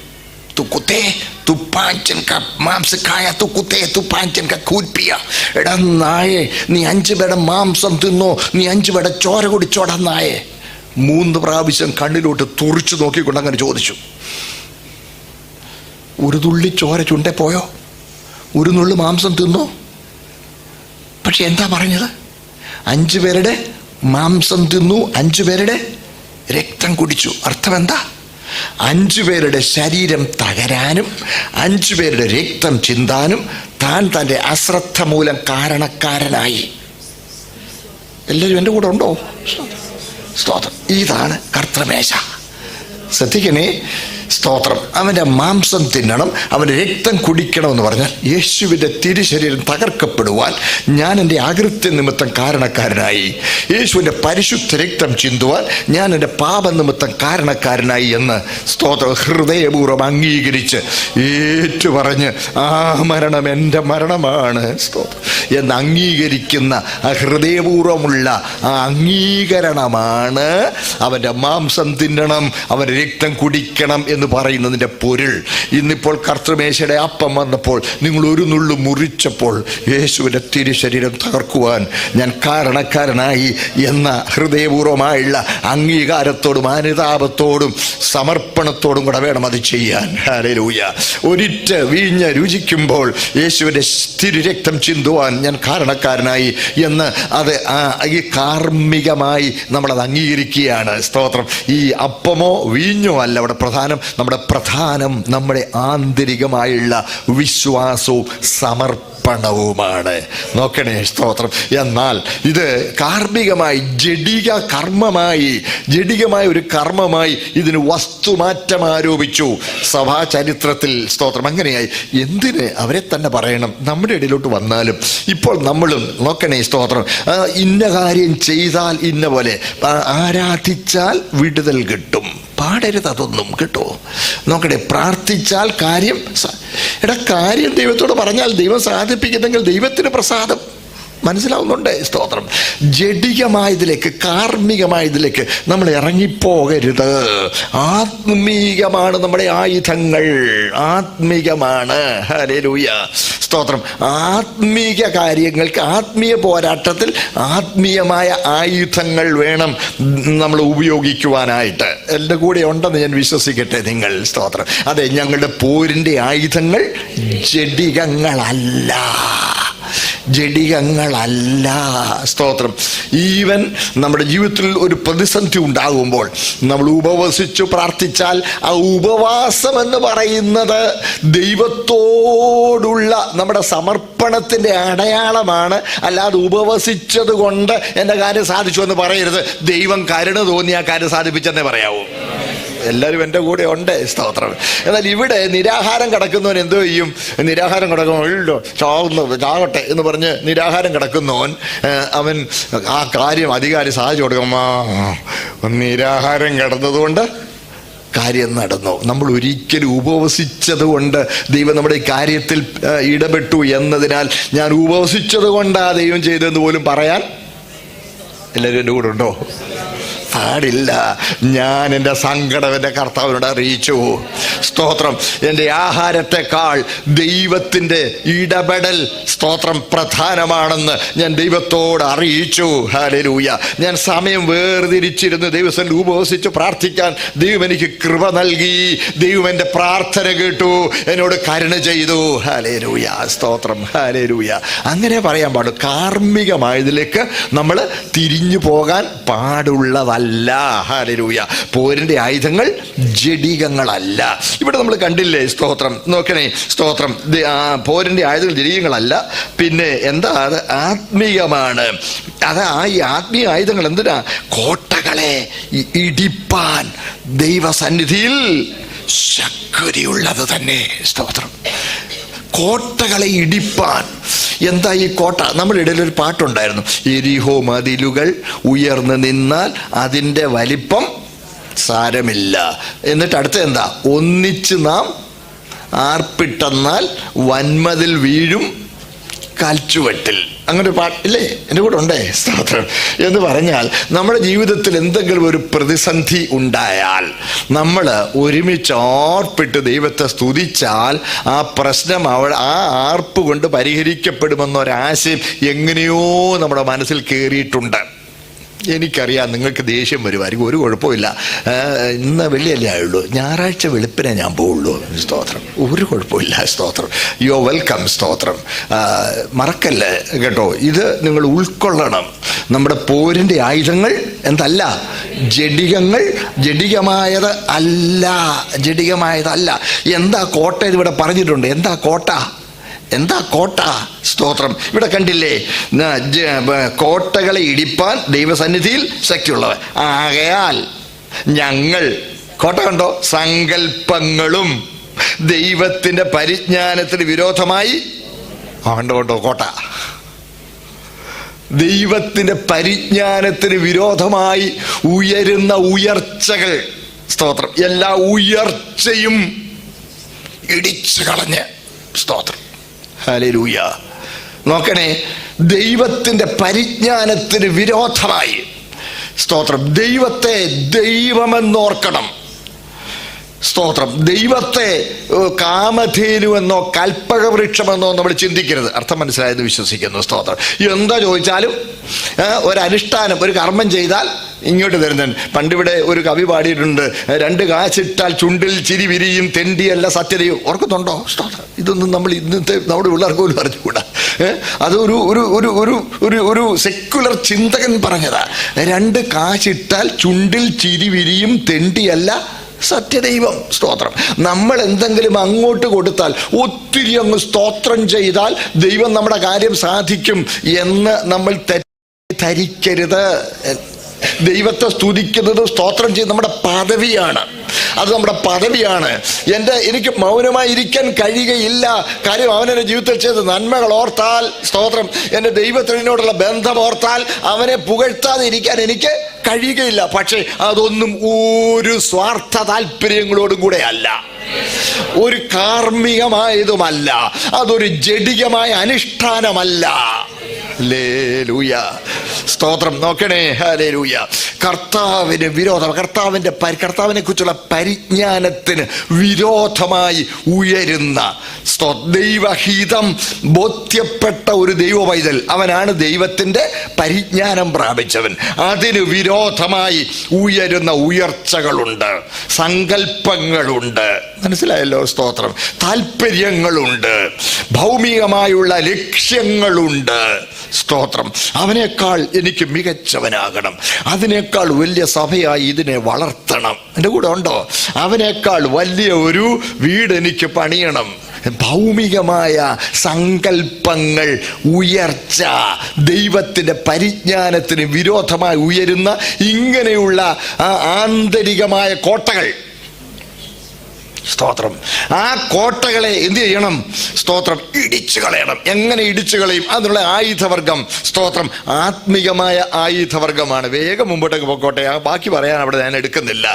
तू कुत्ते, तू पांचन का मांस खाया, तू कुत्ते, तू पांचन का खून पिया. എടാ നായേ, നീ 5 പേരുടെ മാംസം തിന്നോ, നീ 5 പേരുടെ ചോര കുടിച്ചോടാ നായേ. 3 പ്രാവശ്യം കണ്ണിലോട്ട് തുറിച്ചു നോക്കിക്കൊണ്ട് അങ്ങനെ ചോദിച്ചു. ഒരു തുള്ളി ചോര ചുണ്ടേ പോയോ? ഒരു നുള്ളു മാംസം തിന്നോ? പക്ഷെ എന്താ പറഞ്ഞത്? 5 പേരുടെ മാംസം തിന്നു, 5 പേരുടെ രക്തം കുടിച്ചു. അർത്ഥം എന്താ? 5 പേരുടെ ശരീരം തകരാനും 5 പേരുടെ രക്തം ചിന്താനും താൻ തൻ്റെ അശ്രദ്ധ മൂലം കാരണക്കാരനായി. എല്ലാവരും എൻ്റെ കൂടെ ഉണ്ടോ? സ്തോത്രം. ഇതാണ് കർത്തൃമേശ. ശ്രദ്ധിക്കണേ, സ്തോത്രം. അവൻ്റെ മാംസം തിന്നണം, അവൻ്റെ രക്തം കുടിക്കണം എന്ന് പറഞ്ഞാൽ യേശുവിൻ്റെ തിരുശരീരം തകർക്കപ്പെടുവാൻ ഞാൻ എൻ്റെ അകൃത്യ നിമിത്തം കാരണക്കാരനായി, യേശുവിൻ്റെ പരിശുദ്ധ രക്തം ചിന്തുവാൻ ഞാൻ എൻ്റെ പാപനിമിത്തം കാരണക്കാരനായി എന്ന് സ്തോത്രം ഹൃദയപൂർവ്വം അംഗീകരിച്ച് ഏറ്റുപറഞ്ഞ് ആ മരണം എൻ്റെ മരണമാണ് സ്തോത്രം എന്ന് അംഗീകരിക്കുന്ന ആ ഹൃദയപൂർവ്വമുള്ള ആ അംഗീകരണമാണ് അവൻ്റെ മാംസം തിന്നണം, അവൻ്റെ രക്തം കുടിക്കണം എന്ന് പറയുന്നതിൻ്റെ പൊരുൾ. ഇന്നിപ്പോൾ കർത്തൃമേശയുടെ അപ്പം വന്നപ്പോൾ നിങ്ങൾ ഒരു നുള്ളു മുറിച്ചപ്പോൾ യേശുവിൻ്റെ തിരുശരീരം തകർക്കുവാൻ ഞാൻ കാരണക്കാരനായി എന്ന ഹൃദയപൂർവ്വമായുള്ള അംഗീകാരത്തോടും അനുതാപത്തോടും സമർപ്പണത്തോടും കൂടെ വേണം അത് ചെയ്യാൻ. ഹല്ലേലൂയ. ഒരിറ്റ് വീഞ്ഞ് രുചിക്കുമ്പോൾ യേശുവിൻ്റെ തിരുരക്തം ചിന്തുവാൻ ഞാൻ കാരണക്കാരനായി എന്ന് അത് ഈ കാർമ്മികമായി നമ്മളത് അംഗീകരിക്കുകയാണ്. സ്തോത്രം. ഈ അപ്പമോ വീഞ്ഞോ അല്ല അവിടെ പ്രധാനം. നമ്മുടെ പ്രധാനം നമ്മുടെ ആന്തരികമായുള്ള വിശ്വാസവും സമർപ്പണവുമാണ്. നോക്കണേ, സ്തോത്രം. എന്നാൽ ഇത് കാർമ്മികമായി ജഡികമായ ഒരു കർമ്മമായി ഇതിന് വസ്തുമാറ്റം ആരോപിച്ചു സഭാ ചരിത്രത്തിൽ. സ്തോത്രം. അങ്ങനെയായി. എന്തിന് അവരെ തന്നെ പറയണം? നമ്മുടെ ഇടയിലോട്ട് വന്നാലും ഇപ്പോൾ നമ്മളും നോക്കണേ, സ്തോത്രം. ഇന്ന കാര്യം ചെയ്താൽ ഇന്ന പോലെ, ആരാധിച്ചാൽ വിടുതൽ കിട്ടും. പാടരുത് അതൊന്നും, കേട്ടോ. നോക്കട്ടെ, പ്രാർത്ഥിച്ചാൽ കാര്യം കാര്യം ദൈവത്തോട് പറഞ്ഞാൽ ദൈവം സാധിപ്പിക്കുന്നെങ്കിൽ ദൈവത്തിന് പ്രസാദം. മനസ്സിലാവുന്നുണ്ട്? സ്തോത്രം. ജഡികമായതിലേക്ക്, കാർമ്മികമായതിലേക്ക് നമ്മൾ ഇറങ്ങിപ്പോകരുത്. ആത്മീകമാണ് നമ്മുടെ ആയുധങ്ങൾ, ആത്മീകമാണ്. ഹല്ലേലൂയ, സ്തോത്രം. ആത്മീക കാര്യങ്ങൾക്ക്, ആത്മീയ പോരാട്ടത്തിൽ ആത്മീയമായ ആയുധങ്ങൾ വേണം നമ്മൾ ഉപയോഗിക്കുവാനായിട്ട്. എൻ്റെ കൂടെ ഉണ്ടെന്ന് ഞാൻ വിശ്വസിക്കട്ടെ നിങ്ങൾ. സ്തോത്രം. അതെ, ഞങ്ങളുടെ പോരിൻ്റെ ആയുധങ്ങൾ ജഡികങ്ങളല്ല, ജഡികങ്ങളല്ല. സ്തോത്രം. ഈവൻ നമ്മുടെ ജീവിതത്തിൽ ഒരു പ്രതിസന്ധി ഉണ്ടാകുമ്പോൾ നമ്മൾ ഉപവസിച്ചു പ്രാർത്ഥിച്ചാൽ ആ ഉപവാസം എന്ന് പറയുന്നത് ദൈവത്തോടുള്ള നമ്മുടെ സമർപ്പണത്തിൻ്റെ അടയാളമാണ്. അല്ലാതെ ഉപവസിച്ചത് കൊണ്ട് എൻ്റെ കാര്യം സാധിച്ചു എന്ന് പറയരുത്. ദൈവം കരുണ തോന്നി ആ കാര്യം സാധിപ്പിച്ചെന്നേ പറയാവൂ. എല്ലാവരും എൻ്റെ കൂടെ ഉണ്ട്. സ്തോത്രം. എന്നാൽ ഇവിടെ നിരാഹാരം കിടക്കുന്നവൻ എന്തോ ചെയ്യും? നിരാഹാരം കിടക്കുന്നവൻ ചാകട്ടെ എന്ന് പറഞ്ഞ് നിരാഹാരം കിടക്കുന്നവൻ അവൻ ആ കാര്യം അധികാരി സാധിച്ചു കൊടുക്കുമ്പോ നിരാഹാരം കിടന്നതുകൊണ്ട് കാര്യം നടന്നു. നമ്മൾ ഒരിക്കലും ഉപവസിച്ചത് കൊണ്ട് ദൈവം നമ്മുടെ കാര്യത്തിൽ ഇടപെട്ടു എന്നതിനാൽ ഞാൻ ഉപവസിച്ചത് കൊണ്ടാ ദൈവം ചെയ്തതെന്ന് പോലും പറയാൻ എല്ലാവരും എൻ്റെ കൂടെ ഉണ്ടോ? പാടില്ല. ഞാൻ എൻ്റെ സങ്കടം എൻ്റെ കർത്താവിനോട് അറിയിച്ചു. സ്തോത്രം. എൻ്റെ ആഹാരത്തെക്കാൾ ദൈവത്തിൻ്റെ ഇടപെടൽ, സ്തോത്രം, പ്രധാനമാണെന്ന് ഞാൻ ദൈവത്തോട് അറിയിച്ചു. ഹല്ലേലൂയ. ഞാൻ സമയം വേർതിരിച്ചിരുന്ന് ദൈവസന്നിധിയിൽ ഉപവസിച്ച് പ്രാർത്ഥിക്കാൻ ദൈവം എനിക്ക് കൃപ നൽകി. ദൈവം എൻ്റെ പ്രാർത്ഥന കേട്ടു, എന്നോട് കരുണ ചെയ്തു. ഹല്ലേലൂയ, സ്തോത്രം. ഹല്ലേലൂയ. അങ്ങനെ പറയാൻ പാടും. കാർമ്മികമായതിലേക്ക് നമ്മൾ തിരിഞ്ഞു പോകാൻ പാടുള്ളതല്ല. ഹല്ലേലൂയ. പോരിന്റെ ആയുധങ്ങൾ ജഡികങ്ങളല്ല. ഇവിടെ നമ്മൾ കണ്ടില്ലേ? സ്തോത്രം. നോക്കണേ, സ്തോത്രം. പോരിന്റെ ആയുധങ്ങൾ ജഡികങ്ങളല്ല, പിന്നെ എന്താ? അത് ആത്മീയമാണ്. അതാ ഈ ആത്മീയ ആയുധങ്ങൾ എന്തിനാ? കോട്ടകളെ ഇടിപ്പാൻ ദൈവസന്നിധിയിൽ ശക്തിയുള്ളത് തന്നെ. സ്തോത്രം. കോട്ടകളെ ഇടിപ്പാൻ. എന്താ ഈ കോട്ട? നമ്മുടെ ഇടയിൽ ഒരു പാട്ടുണ്ടായിരുന്നു, എരിഹോ മതിലുകൾ ഉയർന്നു നിന്നാൽ അതിൻ്റെ വലിപ്പം സാരമില്ല. എന്നിട്ട് അടുത്ത എന്താ? ഒന്നിച്ച് നാം ആർപ്പിട്ടെന്നാൽ വന്മതിൽ വീഴും കാൽച്ചുവട്ടിൽ. അങ്ങനെ ഒരു പാട്ടില്ലേ? എൻ്റെ കൂടെ ഉണ്ടേ? സ്തോത്രം. എന്ന് പറഞ്ഞാൽ നമ്മുടെ ജീവിതത്തിൽ എന്തെങ്കിലും ഒരു പ്രതിസന്ധി ഉണ്ടായാൽ നമ്മൾ ഒരുമിച്ച് ആർപ്പിട്ട് ദൈവത്തെ സ്തുതിച്ചാൽ ആ പ്രശ്നം ആ ആർപ്പ് കൊണ്ട് പരിഹരിക്കപ്പെടുമെന്നൊരാശയം എങ്ങനെയോ നമ്മുടെ മനസ്സിൽ കയറിയിട്ടുണ്ട്. എനിക്കറിയാം നിങ്ങൾക്ക് ദേഷ്യം വരുമായിരിക്കും. ഒരു കുഴപ്പമില്ല. ഇന്ന് വെള്ളിയല്ലേ ആയുള്ളൂ, ഞായറാഴ്ച വെളുപ്പിനെ ഞാൻ പോവുള്ളൂ. സ്തോത്രം. ഒരു കുഴപ്പമില്ല. സ്തോത്രം. You are welcome. സ്തോത്രം. മറക്കല്ലേ കേട്ടോ. ഇത് നിങ്ങൾ ഉൾക്കൊള്ളണം. നമ്മുടെ പോരിൻ്റെ ആയുധങ്ങൾ എന്തല്ല? ജഡികങ്ങൾ. ജഡികമായത് അല്ല, ജഡികമായതല്ല. എന്താ കോട്ട? ഇതിവിടെ പറഞ്ഞിട്ടുണ്ട്. എന്താ കോട്ട? എന്താ കോട്ട? സ്തോത്രം. ഇവിടെ കണ്ടില്ലേ? കോട്ടകളെ ഇടിപ്പാൻ ദൈവസന്നിധിയിൽ ശക്തിയുള്ളവൻ. ആകയാൽ ഞങ്ങൾ, കോട്ട കണ്ടോ? സങ്കല്പങ്ങളും ദൈവത്തിന്റെ പരിജ്ഞാനത്തിന് വിരോധമായി, കണ്ടോ കോട്ട? ദൈവത്തിന്റെ പരിജ്ഞാനത്തിന് വിരോധമായി ഉയരുന്ന ഉയർച്ചകൾ. സ്തോത്രം. എല്ലാ ഉയർച്ചയും ഇടിച്ചു കളഞ്ഞ്. സ്തോത്രം. ഹല്ലേലൂയ. നോക്കണേ, ദൈവത്തിന്റെ പരിജ്ഞാനത്തിന് വിരോധമായി. സ്തോത്രം. ദൈവത്തെ ദൈവമെന്നോർക്കണം. സ്തോത്രം. ദൈവത്തെ കാമധേനുവെന്നോ കൽപ്പകവൃക്ഷമെന്നോ നമ്മൾ ചിന്തിക്കരുത്. അർത്ഥം മനസ്സിലായെന്ന് വിശ്വസിക്കുന്നു. സ്തോത്രം. എന്താ ചോദിച്ചാലും ഒരനുഷ്ഠാനം, ഒരു കർമ്മം ചെയ്താൽ ഇങ്ങോട്ട് തരുന്നൻ. പണ്ടിവിടെ ഒരു കവി പാടിയിട്ടുണ്ട്, 2 കാശിട്ടാൽ ചുണ്ടിൽ ചിരി വിരിയും തെണ്ടിയല്ല സത്യതയും. ഓർക്കുന്നുണ്ടോ? സ്തോത്രം. ഇതൊന്നും നമ്മൾ ഇന്നത്തെ നമ്മുടെ പിള്ളേർക്ക് പോലും അറിഞ്ഞുകൂടാ. അത് ഒരു സെക്യുലർ ചിന്തകൻ പറഞ്ഞതാ. 2 കാശിട്ടാൽ ചുണ്ടിൽ ചിരി വിരിയും തെണ്ടിയല്ല സത്യദൈവം. സ്തോത്രം. നമ്മൾ എന്തെങ്കിലും അങ്ങോട്ട് കൊടുത്താൽ, ഒത്തിരി അങ്ങ് സ്തോത്രം ചെയ്താൽ ദൈവം നമ്മുടെ കാര്യം സാധിക്കും എന്ന് നമ്മൾ ധരിക്കരുത്. ദൈവത്തെ സ്തുതിക്കുന്നത്, സ്തോത്രം ചെയ്യുന്നത് നമ്മുടെ പദവിയാണ്. അത് നമ്മുടെ പദവിയാണ്. എനിക്ക് മൗനമായിരിക്കാൻ കഴിയുകയില്ല. കാര്യം അവനെൻ്റെ ജീവിതത്തിൽ ചെയ്ത നന്മകൾ ഓർത്താൽ, സ്തോത്രം, എൻ്റെ ദൈവത്തിനോടുള്ള ബന്ധം ഓർത്താൽ അവനെ പുകഴ്ത്താതെ ഇരിക്കാൻ എനിക്ക് കഴിയുകയില്ല. പക്ഷേ അതൊന്നും ഒരു സ്വാർത്ഥ താല്പര്യങ്ങളോടും കൂടെ അല്ല, ഒരു കാർമ്മികമായതുമല്ല, അതൊരു ജഡികമായ അനുഷ്ഠാനമല്ല. ഹല്ലേലൂയ, സ്തോത്രം. നോക്കണേ, ഹല്ലേലൂയ. കർത്താവിന് വിരോധം, കർത്താവിനെ കുറിച്ചുള്ള പരിജ്ഞാനത്തിന് വിരോധമായി ഉയരുന്ന ദൈവഹിതം ബോധ്യപ്പെട്ട ഒരു ദൈവ പൈതൽ, അവനാണ് ദൈവത്തിന്റെ പരിജ്ഞാനം പ്രാപിച്ചവൻ. അതിന് വിരോധമായി ഉയരുന്ന ഉയർച്ചകളുണ്ട്, സങ്കല്പങ്ങളുണ്ട്. മനസ്സിലായല്ലോ? സ്തോത്രം. താല്പര്യങ്ങളുണ്ട്, ഭൗമികമായുള്ള ലക്ഷ്യങ്ങളുണ്ട്. സ്തോത്രം. അവനേക്കാൾ എനിക്ക് മികച്ചവനാകണം, അതിനേക്കാൾ വലിയ സഭയായി ഇതിനെ വളർത്തണം. എൻ്റെ കൂടെ ഉണ്ടോ? അവനേക്കാൾ വലിയ ഒരു വീട് എനിക്ക് പണിയണം. ഭൗമികമായ സങ്കല്പങ്ങൾ, ഉയർച്ച, ദൈവത്തിൻ്റെ പരിജ്ഞാനത്തിന് വിരോധമായി ഉയരുന്ന ഇങ്ങനെയുള്ള ആന്തരികമായ കോട്ടകൾ. സ്തോത്രം. ആ കോട്ടകളെ എന്ത് ചെയ്യണം? സ്തോത്രം, ഇടിച്ചു കളയണം. എങ്ങനെ ഇടിച്ചു കളയും? അതിനുള്ള ആയുധവർഗം, സ്തോത്രം, ആത്മികമായ ആയുധവർഗമാണ്. വേഗം മുമ്പോട്ടേക്ക് പോയിക്കോട്ടെ, ബാക്കി പറയാൻ അവിടെ ഞാൻ എടുക്കുന്നില്ല.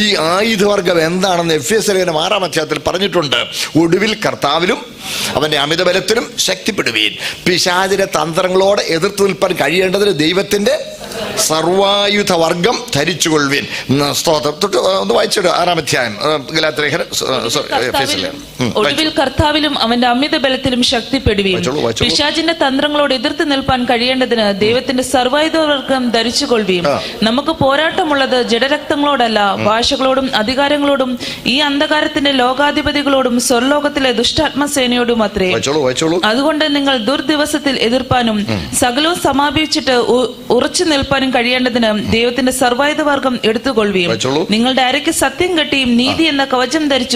ഈ ആയുധവർഗം എന്താണെന്ന് എഫെസ്യർ ലേഖനം 6-ാം അധ്യായത്തിൽ പറഞ്ഞിട്ടുണ്ട്. ഒടുവിൽ കർത്താവിലും അവന്റെ അമിതബലത്തിലും ശക്തിപ്പെടുവീൻ. പിശാചിന്റെ തന്ത്രങ്ങളോട് എതിർത്ത് നിൽപ്പാൻ കഴിയേണ്ടതിന് ദൈവത്തിന്റെ സർവായുധ വർഗം ധരിച്ചുകൊള്ളുവീൻ. സ്തോത്രം. ഒന്ന് വായിച്ചിട്ട് 6-ാം അധ്യായം ഗലാത്യർ. ഒടുവിൽ കർത്താവിലും അവന്റെ അമിത ബലത്തിലും ശക്തിപ്പെടുവീൻ. പിശാചിന്റെ തന്ത്രങ്ങളോട് എതിർത്ത് നിൽപ്പാൻ കഴിയേണ്ടതിന് ദൈവത്തിന്റെ സർവായുധവർഗം ധരിച്ചുകൊള്ളുവീൻ. നമുക്ക് പോരാട്ടമുള്ളത് ജഡരക്തങ്ങളോടല്ല, ഭാഷകളോടും അധികാരങ്ങളോടും ഈ അന്ധകാരത്തിന്റെ ലോകാധിപതികളോടും സ്വർലോകത്തിലെ ദുഷ്ടാത്മസേനയോടും അത്രേ. അതുകൊണ്ട് നിങ്ങൾ ദുർദിവസത്തിൽ എതിർപ്പാനും സകലവും സമാപിച്ചിട്ട് ഉറച്ചു നിൽപ്പാനും കഴിയേണ്ടതിന് ദൈവത്തിന്റെ സർവായുധവർഗം എടുത്തുകൊള്ളുവീൻ. നിങ്ങളുടെ അരയ്ക്ക് സത്യം കെട്ടിയും നീതി എന്ന കവചം ധരിച്ചും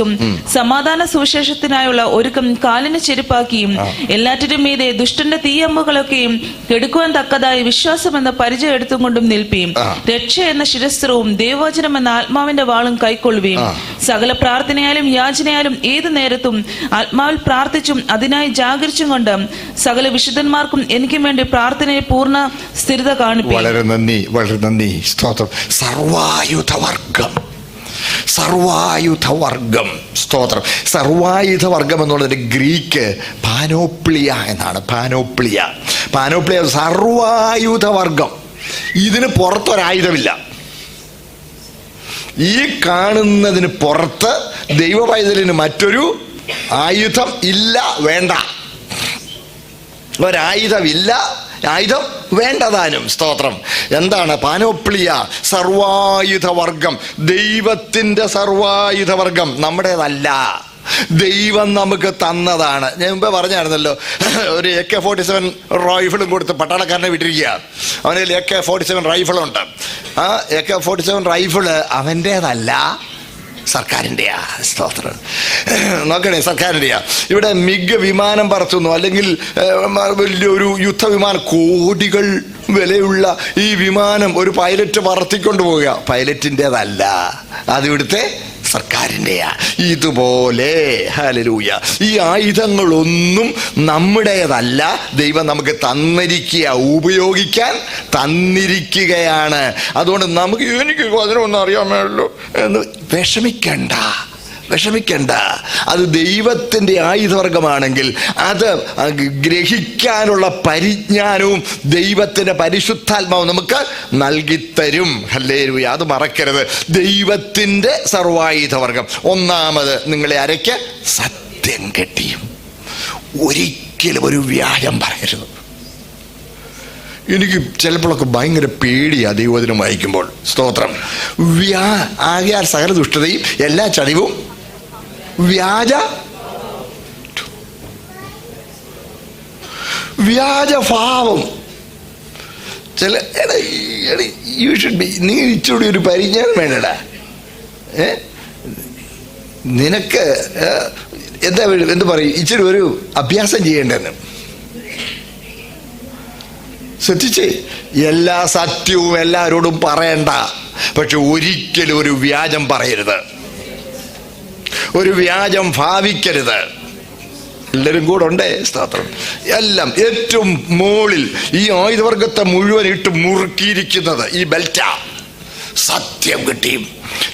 സമാധാന സുവിശേഷത്തിനായുള്ള ഒരുക്കം കാലിന് ചെരുപ്പാക്കിയും എല്ലാറ്റിനും മീതെ ദുഷ്ടന്റെ തീയമ്പുകളൊക്കെയും കെടുക്കുവാൻ തക്കതായി വിശ്വാസം എന്ന പരിചയം എടുത്തും കൊണ്ടും നിൽപ്പിയും രക്ഷ എന്ന ശിരസ്ത്രവും ദൈവവചനം എന്ന ആത്മാവിന്റെ വാളും കൈക്കൊള്ളുകയും സകല പ്രാർത്ഥനയാലും യാചനയാലും ഏതു നേരത്തും ആത്മാവിൽ പ്രാർത്ഥിച്ചും അതിനായി ജാഗരിച്ചും കൊണ്ട് സകല വിശുദ്ധന്മാർക്കും എനിക്കും വേണ്ടി പ്രാർത്ഥനയെ പൂർണ്ണ സ്ഥിരത കാണിപ്പിക്കും. വളരെ നന്ദി, വളരെ നന്ദി. സ്തോത്രം. സർവായുധവർഗം. സ്തോത്രം. സർവായുധവർഗം എന്നുള്ളതിന്റെ ഗ്രീക്ക് പാനോപ്ലിയ എന്നാണ്. പാനോപ്ലിയ സർവായുധവർഗം. ഇതിന് പുറത്തൊരായുധമില്ല. ഈ കാണുന്നതിന് പുറത്ത് ദൈവ പൈതലിന് മറ്റൊരു ആയുധം ഇല്ല, വേണ്ട. ഒരായുധമില്ല, ആയുധം വേണ്ടതാനും. സ്തോത്രം. എന്താണ് പാനോപ്ലിയ? സർവായുധവർഗം. ദൈവത്തിന്റെ സർവായുധവർഗം, നമ്മുടേതല്ല, ദൈവം നമുക്ക് തന്നതാണ്. ഞാൻ മുമ്പേ പറഞ്ഞായിരുന്നല്ലോ, ഒരു AK-47 റൈഫിളും കൊടുത്ത് പട്ടാളക്കാരനെ വിട്ടിരിക്കുക. അവന് AK-47 റൈഫിളുണ്ട്. ആ AK-47 റൈഫിള് അവൻ്റേതല്ല, സർക്കാരിൻ്റെയാ. സ്തോത്രം. നോക്കണേ, സർക്കാരിൻ്റെയാ. ഇവിടെ മിഗ് വിമാനം പറത്തുന്നു, അല്ലെങ്കിൽ വലിയൊരു യുദ്ധവിമാനം, കോടികൾ വിലയുള്ള ഈ വിമാനം ഒരു പൈലറ്റ് പറത്തിക്കൊണ്ട് പോവുക, പൈലറ്റിൻ്റെതല്ല, അതിവിടുത്തെ സർക്കാരിൻ്റെയാ. ഇതുപോലെ ഹല്ലേലൂയ, ഈ ആയുധങ്ങളൊന്നും നമ്മുടേതല്ല, ദൈവം നമുക്ക് തന്നിരിക്കുക, ഉപയോഗിക്കാൻ തന്നിരിക്കുകയാണ്. അതുകൊണ്ട് എനിക്ക് അതിനൊന്നും അറിയാമല്ലോ എന്ന് വിഷമിക്കണ്ട. അത് ദൈവത്തിൻ്റെ ആയുധവർഗമാണെങ്കിൽ അത് ഗ്രഹിക്കാനുള്ള പരിജ്ഞാനവും ദൈവത്തിൻ്റെ പരിശുദ്ധാത്മാവും നമുക്ക് നൽകിത്തരും. ഹല്ലേലൂയ. അത് മറക്കരുത്. ദൈവത്തിൻ്റെ സർവായുധവർഗം. ഒന്നാമത്, നിങ്ങളെ അരയ്ക്ക് സത്യം കെട്ടിയും. ഒരിക്കലും ഒരു വ്യാജം പറയരുത്. എനിക്ക് ചിലപ്പോഴൊക്കെ ഭയങ്കര പേടിയാണ് ദൈവവചനം വായിക്കുമ്പോൾ. സ്തോത്രം. ആകയാൽ സകല ദുഷ്ടതയും എല്ലാ ചതിവും വ്യാജഭാവം. നീ ഇച്ചിരി ഒരു പരിജ്ഞാനം വേണ്ടടാ. നിനക്ക് എന്ത് പറയും, ഇച്ചിരി ഒരു അഭ്യാസം ചെയ്യേണ്ടെന്ന്. ശ്രദ്ധിച്ചേ, എല്ലാ സത്യവും എല്ലാവരോടും പറയണ്ട, പക്ഷെ ഒരിക്കലും ഒരു വ്യാജം പറയരുത്, ഒരു വ്യാജം ഭാവിക്കരുത്. എല്ലാവരും കൂടെ ഉണ്ടേ. സ്തോത്രം. എല്ലാം ഏറ്റവും മുകളിൽ ഈ ആയുധവർഗത്തെ മുഴുവൻ ഇട്ട് മുറുക്കിയിരിക്കുന്നത് ഈ ബെൽറ്റാ. സത്യം കിട്ടിയും.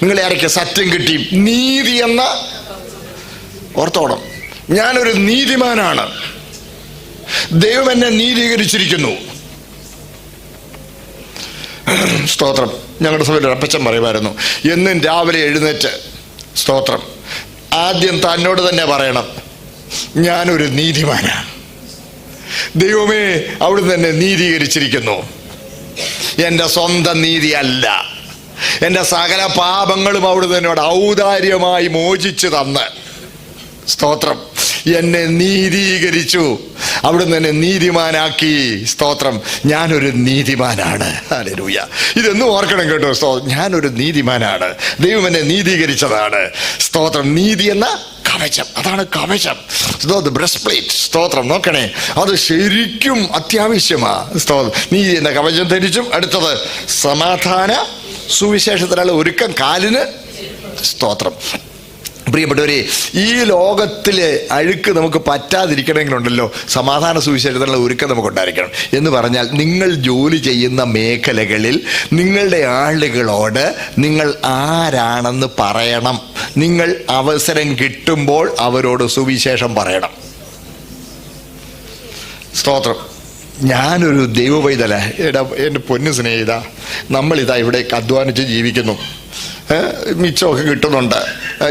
നിങ്ങളെ ആരൊക്കെ സത്യം കിട്ടിയും? നീതി എന്ന ഓർത്തോണം. ഞാനൊരു നീതിമാനാണ്, ദൈവം എന്നെ നീതീകരിച്ചിരിക്കുന്നു. സ്തോത്രം. ഞങ്ങളുടെ സഭയിൽ അപ്പച്ചൻ പറയുമായിരുന്നു, എന്നും രാവിലെ എഴുന്നേറ്റ് സ്തോത്രം ആദ്യം തന്നോട് തന്നെ പറയണം, ഞാനൊരു നീതിമാനാണ്, ദൈവമേ അവിടുന്ന് എന്നെ നീതീകരിച്ചിരിക്കുന്നു. എൻ്റെ സ്വന്തം നീതിയല്ല, എൻ്റെ സകല പാപങ്ങളും അവിടുന്ന് എന്നോട് ഔദാര്യമായി മോചിച്ചു തന്ന് സ്തോത്രം എന്നെ നീതീകരിച്ചു, അവിടുന്ന് എന്നെ നീതിമാനാക്കി. സ്തോത്രം. ഞാനൊരു നീതിമാനാണ്. ഹല്ലേലൂയ. ഇതൊന്നും ഓർക്കണം കേട്ടോ. ഞാനൊരു നീതിമാനാണ്, ദൈവം എന്നെ നീതീകരിച്ചതാണ്. സ്തോത്രം. നീതി എന്ന കവചം, അതാണ് കവചം, ബ്രസ്റ്റ് പ്ലേറ്റ്. സ്തോത്രം. നോക്കണേ, അത് ശരിക്കും അത്യാവശ്യമാ. സ്തോത്രം. നീതി എന്ന കവചം ധരിച്ചും. അടുത്തത് സമാധാന സുവിശേഷത്തിനുള്ള ഒരുക്കം കാലിന്. സ്തോത്രം. പ്രിയപ്പെട്ടവരെ, ഈ ലോകത്തിലെ അഴുക്ക് നമുക്ക് പറ്റാതിരിക്കണമെങ്കിലുണ്ടല്ലോ സമാധാന സുവിശേഷത്തിനുള്ള ഒരുക്കം നമുക്ക് ഉണ്ടായിരിക്കണം. എന്ന് പറഞ്ഞാൽ നിങ്ങൾ ജോലി ചെയ്യുന്ന മേഖലകളിൽ നിങ്ങളുടെ ആളുകളോട് നിങ്ങൾ ആരാണെന്ന് പറയണം. നിങ്ങൾ അവസരം കിട്ടുമ്പോൾ അവരോട് സുവിശേഷം പറയണം. സ്തോത്രം. ഞാനൊരു ദൈവവൈതല. എൻ്റെ പൊന്നു സ്നേഹിത, നമ്മളിതാ ഇവിടേക്ക് അധ്വാനിച്ച് ജീവിക്കുന്നു, മിച്ചമൊക്കെ കിട്ടുന്നുണ്ട്,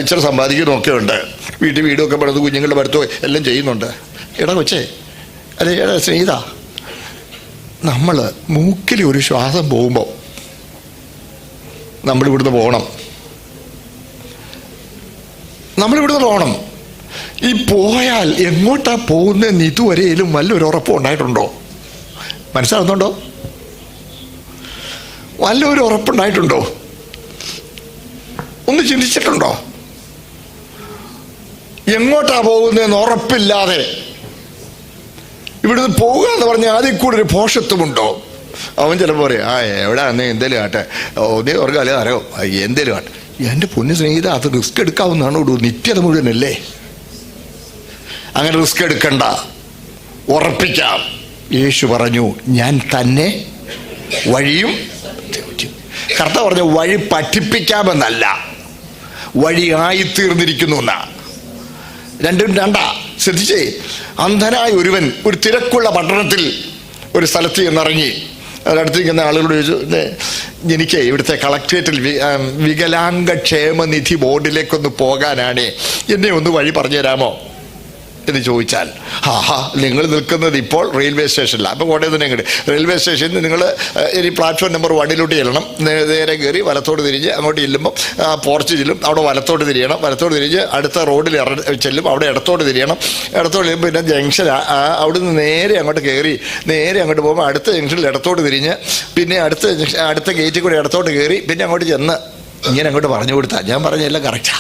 ഇച്ചിരി സമ്പാദിക്കുന്നൊക്കെ ഉണ്ട്, വീടൊക്കെ പണിത് കുഞ്ഞുങ്ങളുടെ പഠിത്തം എല്ലാം ചെയ്യുന്നുണ്ട്. എടാ കൊച്ചേ, അല്ലെ എടാ സ്നേഹിത, നമ്മൾ മൂക്കിൽ ഒരു ശ്വാസം പോകുമ്പോൾ നമ്മളിവിടുന്ന് പോകണം. ഈ പോയാൽ എങ്ങോട്ടാ പോകുന്നതെന്ന് ഇതുവരെയും വല്ലൊരു ഉറപ്പും ഉണ്ടായിട്ടുണ്ടോ? മനസ്സിലാവുന്നുണ്ടോ? വല്ലൊരു ഉറപ്പുണ്ടായിട്ടുണ്ടോ? ഒന്ന് ചിന്തിച്ചിട്ടുണ്ടോ? എങ്ങോട്ടാ പോകുന്നതെന്ന് ഉറപ്പില്ലാതെ ഇവിടുന്ന് പോവുക എന്ന് പറഞ്ഞാൽ അതിൽ കൂടെ ഒരു ഭോഷത്വമുണ്ടോ? അവൻ ചിലപ്പോൾ പറയും, എവിടെ അന്ന് എന്തേലും ആട്ടെ, ഒന്നേ ഓർക്കുക അല്ലേ അറിയോ, എന്തേലും ആട്ടെ. എൻ്റെ പൊന്നു സ്നേഹിത, അത് റിസ്ക് എടുക്കാവുന്നതാണ്. നിത്യത മുഴുവനല്ലേ. അങ്ങനെ റിസ്ക് എടുക്കണ്ട, ഉറപ്പിക്കാം. യേശു പറഞ്ഞു, ഞാൻ തന്നെ വഴിയും. കർത്താവ് പറഞ്ഞു, വഴി പഠിപ്പിക്കാമെന്നല്ല, വഴിയായിത്തീർന്നിരിക്കുന്നു എന്നാ. രണ്ടും രണ്ടാ. ശ്രദ്ധിച്ചേ. അന്ധനായ ഒരുവൻ ഒരു തിരക്കുള്ള പട്ടണത്തിൽ ഒരു സ്ഥലത്ത് ചെന്നിറങ്ങി. അതിനടുത്തിരിക്കുന്ന ആളുകളോട് ചോദിച്ചു, എനിക്ക് ഇവിടുത്തെ കളക്ട്രേറ്റിൽ വികലാംഗ ക്ഷേമനിധി ബോർഡിലേക്കൊന്ന് പോകാനാണ്, എന്നെ ഒന്ന് വഴി പറഞ്ഞു തരാമോ എന്ന് ചോദിച്ചാൽ, നിങ്ങൾ നിൽക്കുന്നത് ഇപ്പോൾ റെയിൽവേ സ്റ്റേഷനിലാണ്. അപ്പോൾ കോട്ടയത്ത് തന്നെ ഇങ്ങോട്ട് റെയിൽവേ സ്റ്റേഷനിൽ നിങ്ങൾ ഇനി പ്ലാറ്റ്ഫോം നമ്പർ 1 ചെല്ലണം. നേരെ കയറി വലത്തോട്ട് തിരിഞ്ഞ് അങ്ങോട്ട് ചെല്ലുമ്പോൾ പോർച്ച് ചെല്ലും, അവിടെ വലത്തോട്ട് തിരിയണം. വലത്തോട്ട് തിരിഞ്ഞ് അടുത്ത റോഡിൽ ചെല്ലും, അവിടെ ഇടത്തോട്ട് തിരിയണം. ഇടത്തോട്ട് ചെല്ലുമ്പോൾ പിന്നെ ജംഗ്ഷൻ, അവിടെ നിന്ന് നേരെ അങ്ങോട്ട് കയറി നേരെ അങ്ങോട്ട് പോകുമ്പോൾ അടുത്ത ജംഗ്ഷനിൽ ഇടത്തോട്ട് തിരിഞ്ഞ് പിന്നെ അടുത്ത ഗേറ്റിൽ കൂടെ ഇടത്തോട്ട് കയറി പിന്നെ അങ്ങോട്ട് ചെന്ന് ഇങ്ങനെ അങ്ങോട്ട് പറഞ്ഞു കൊടുത്താൽ, ഞാൻ പറഞ്ഞെല്ലാം കറക്റ്റാ.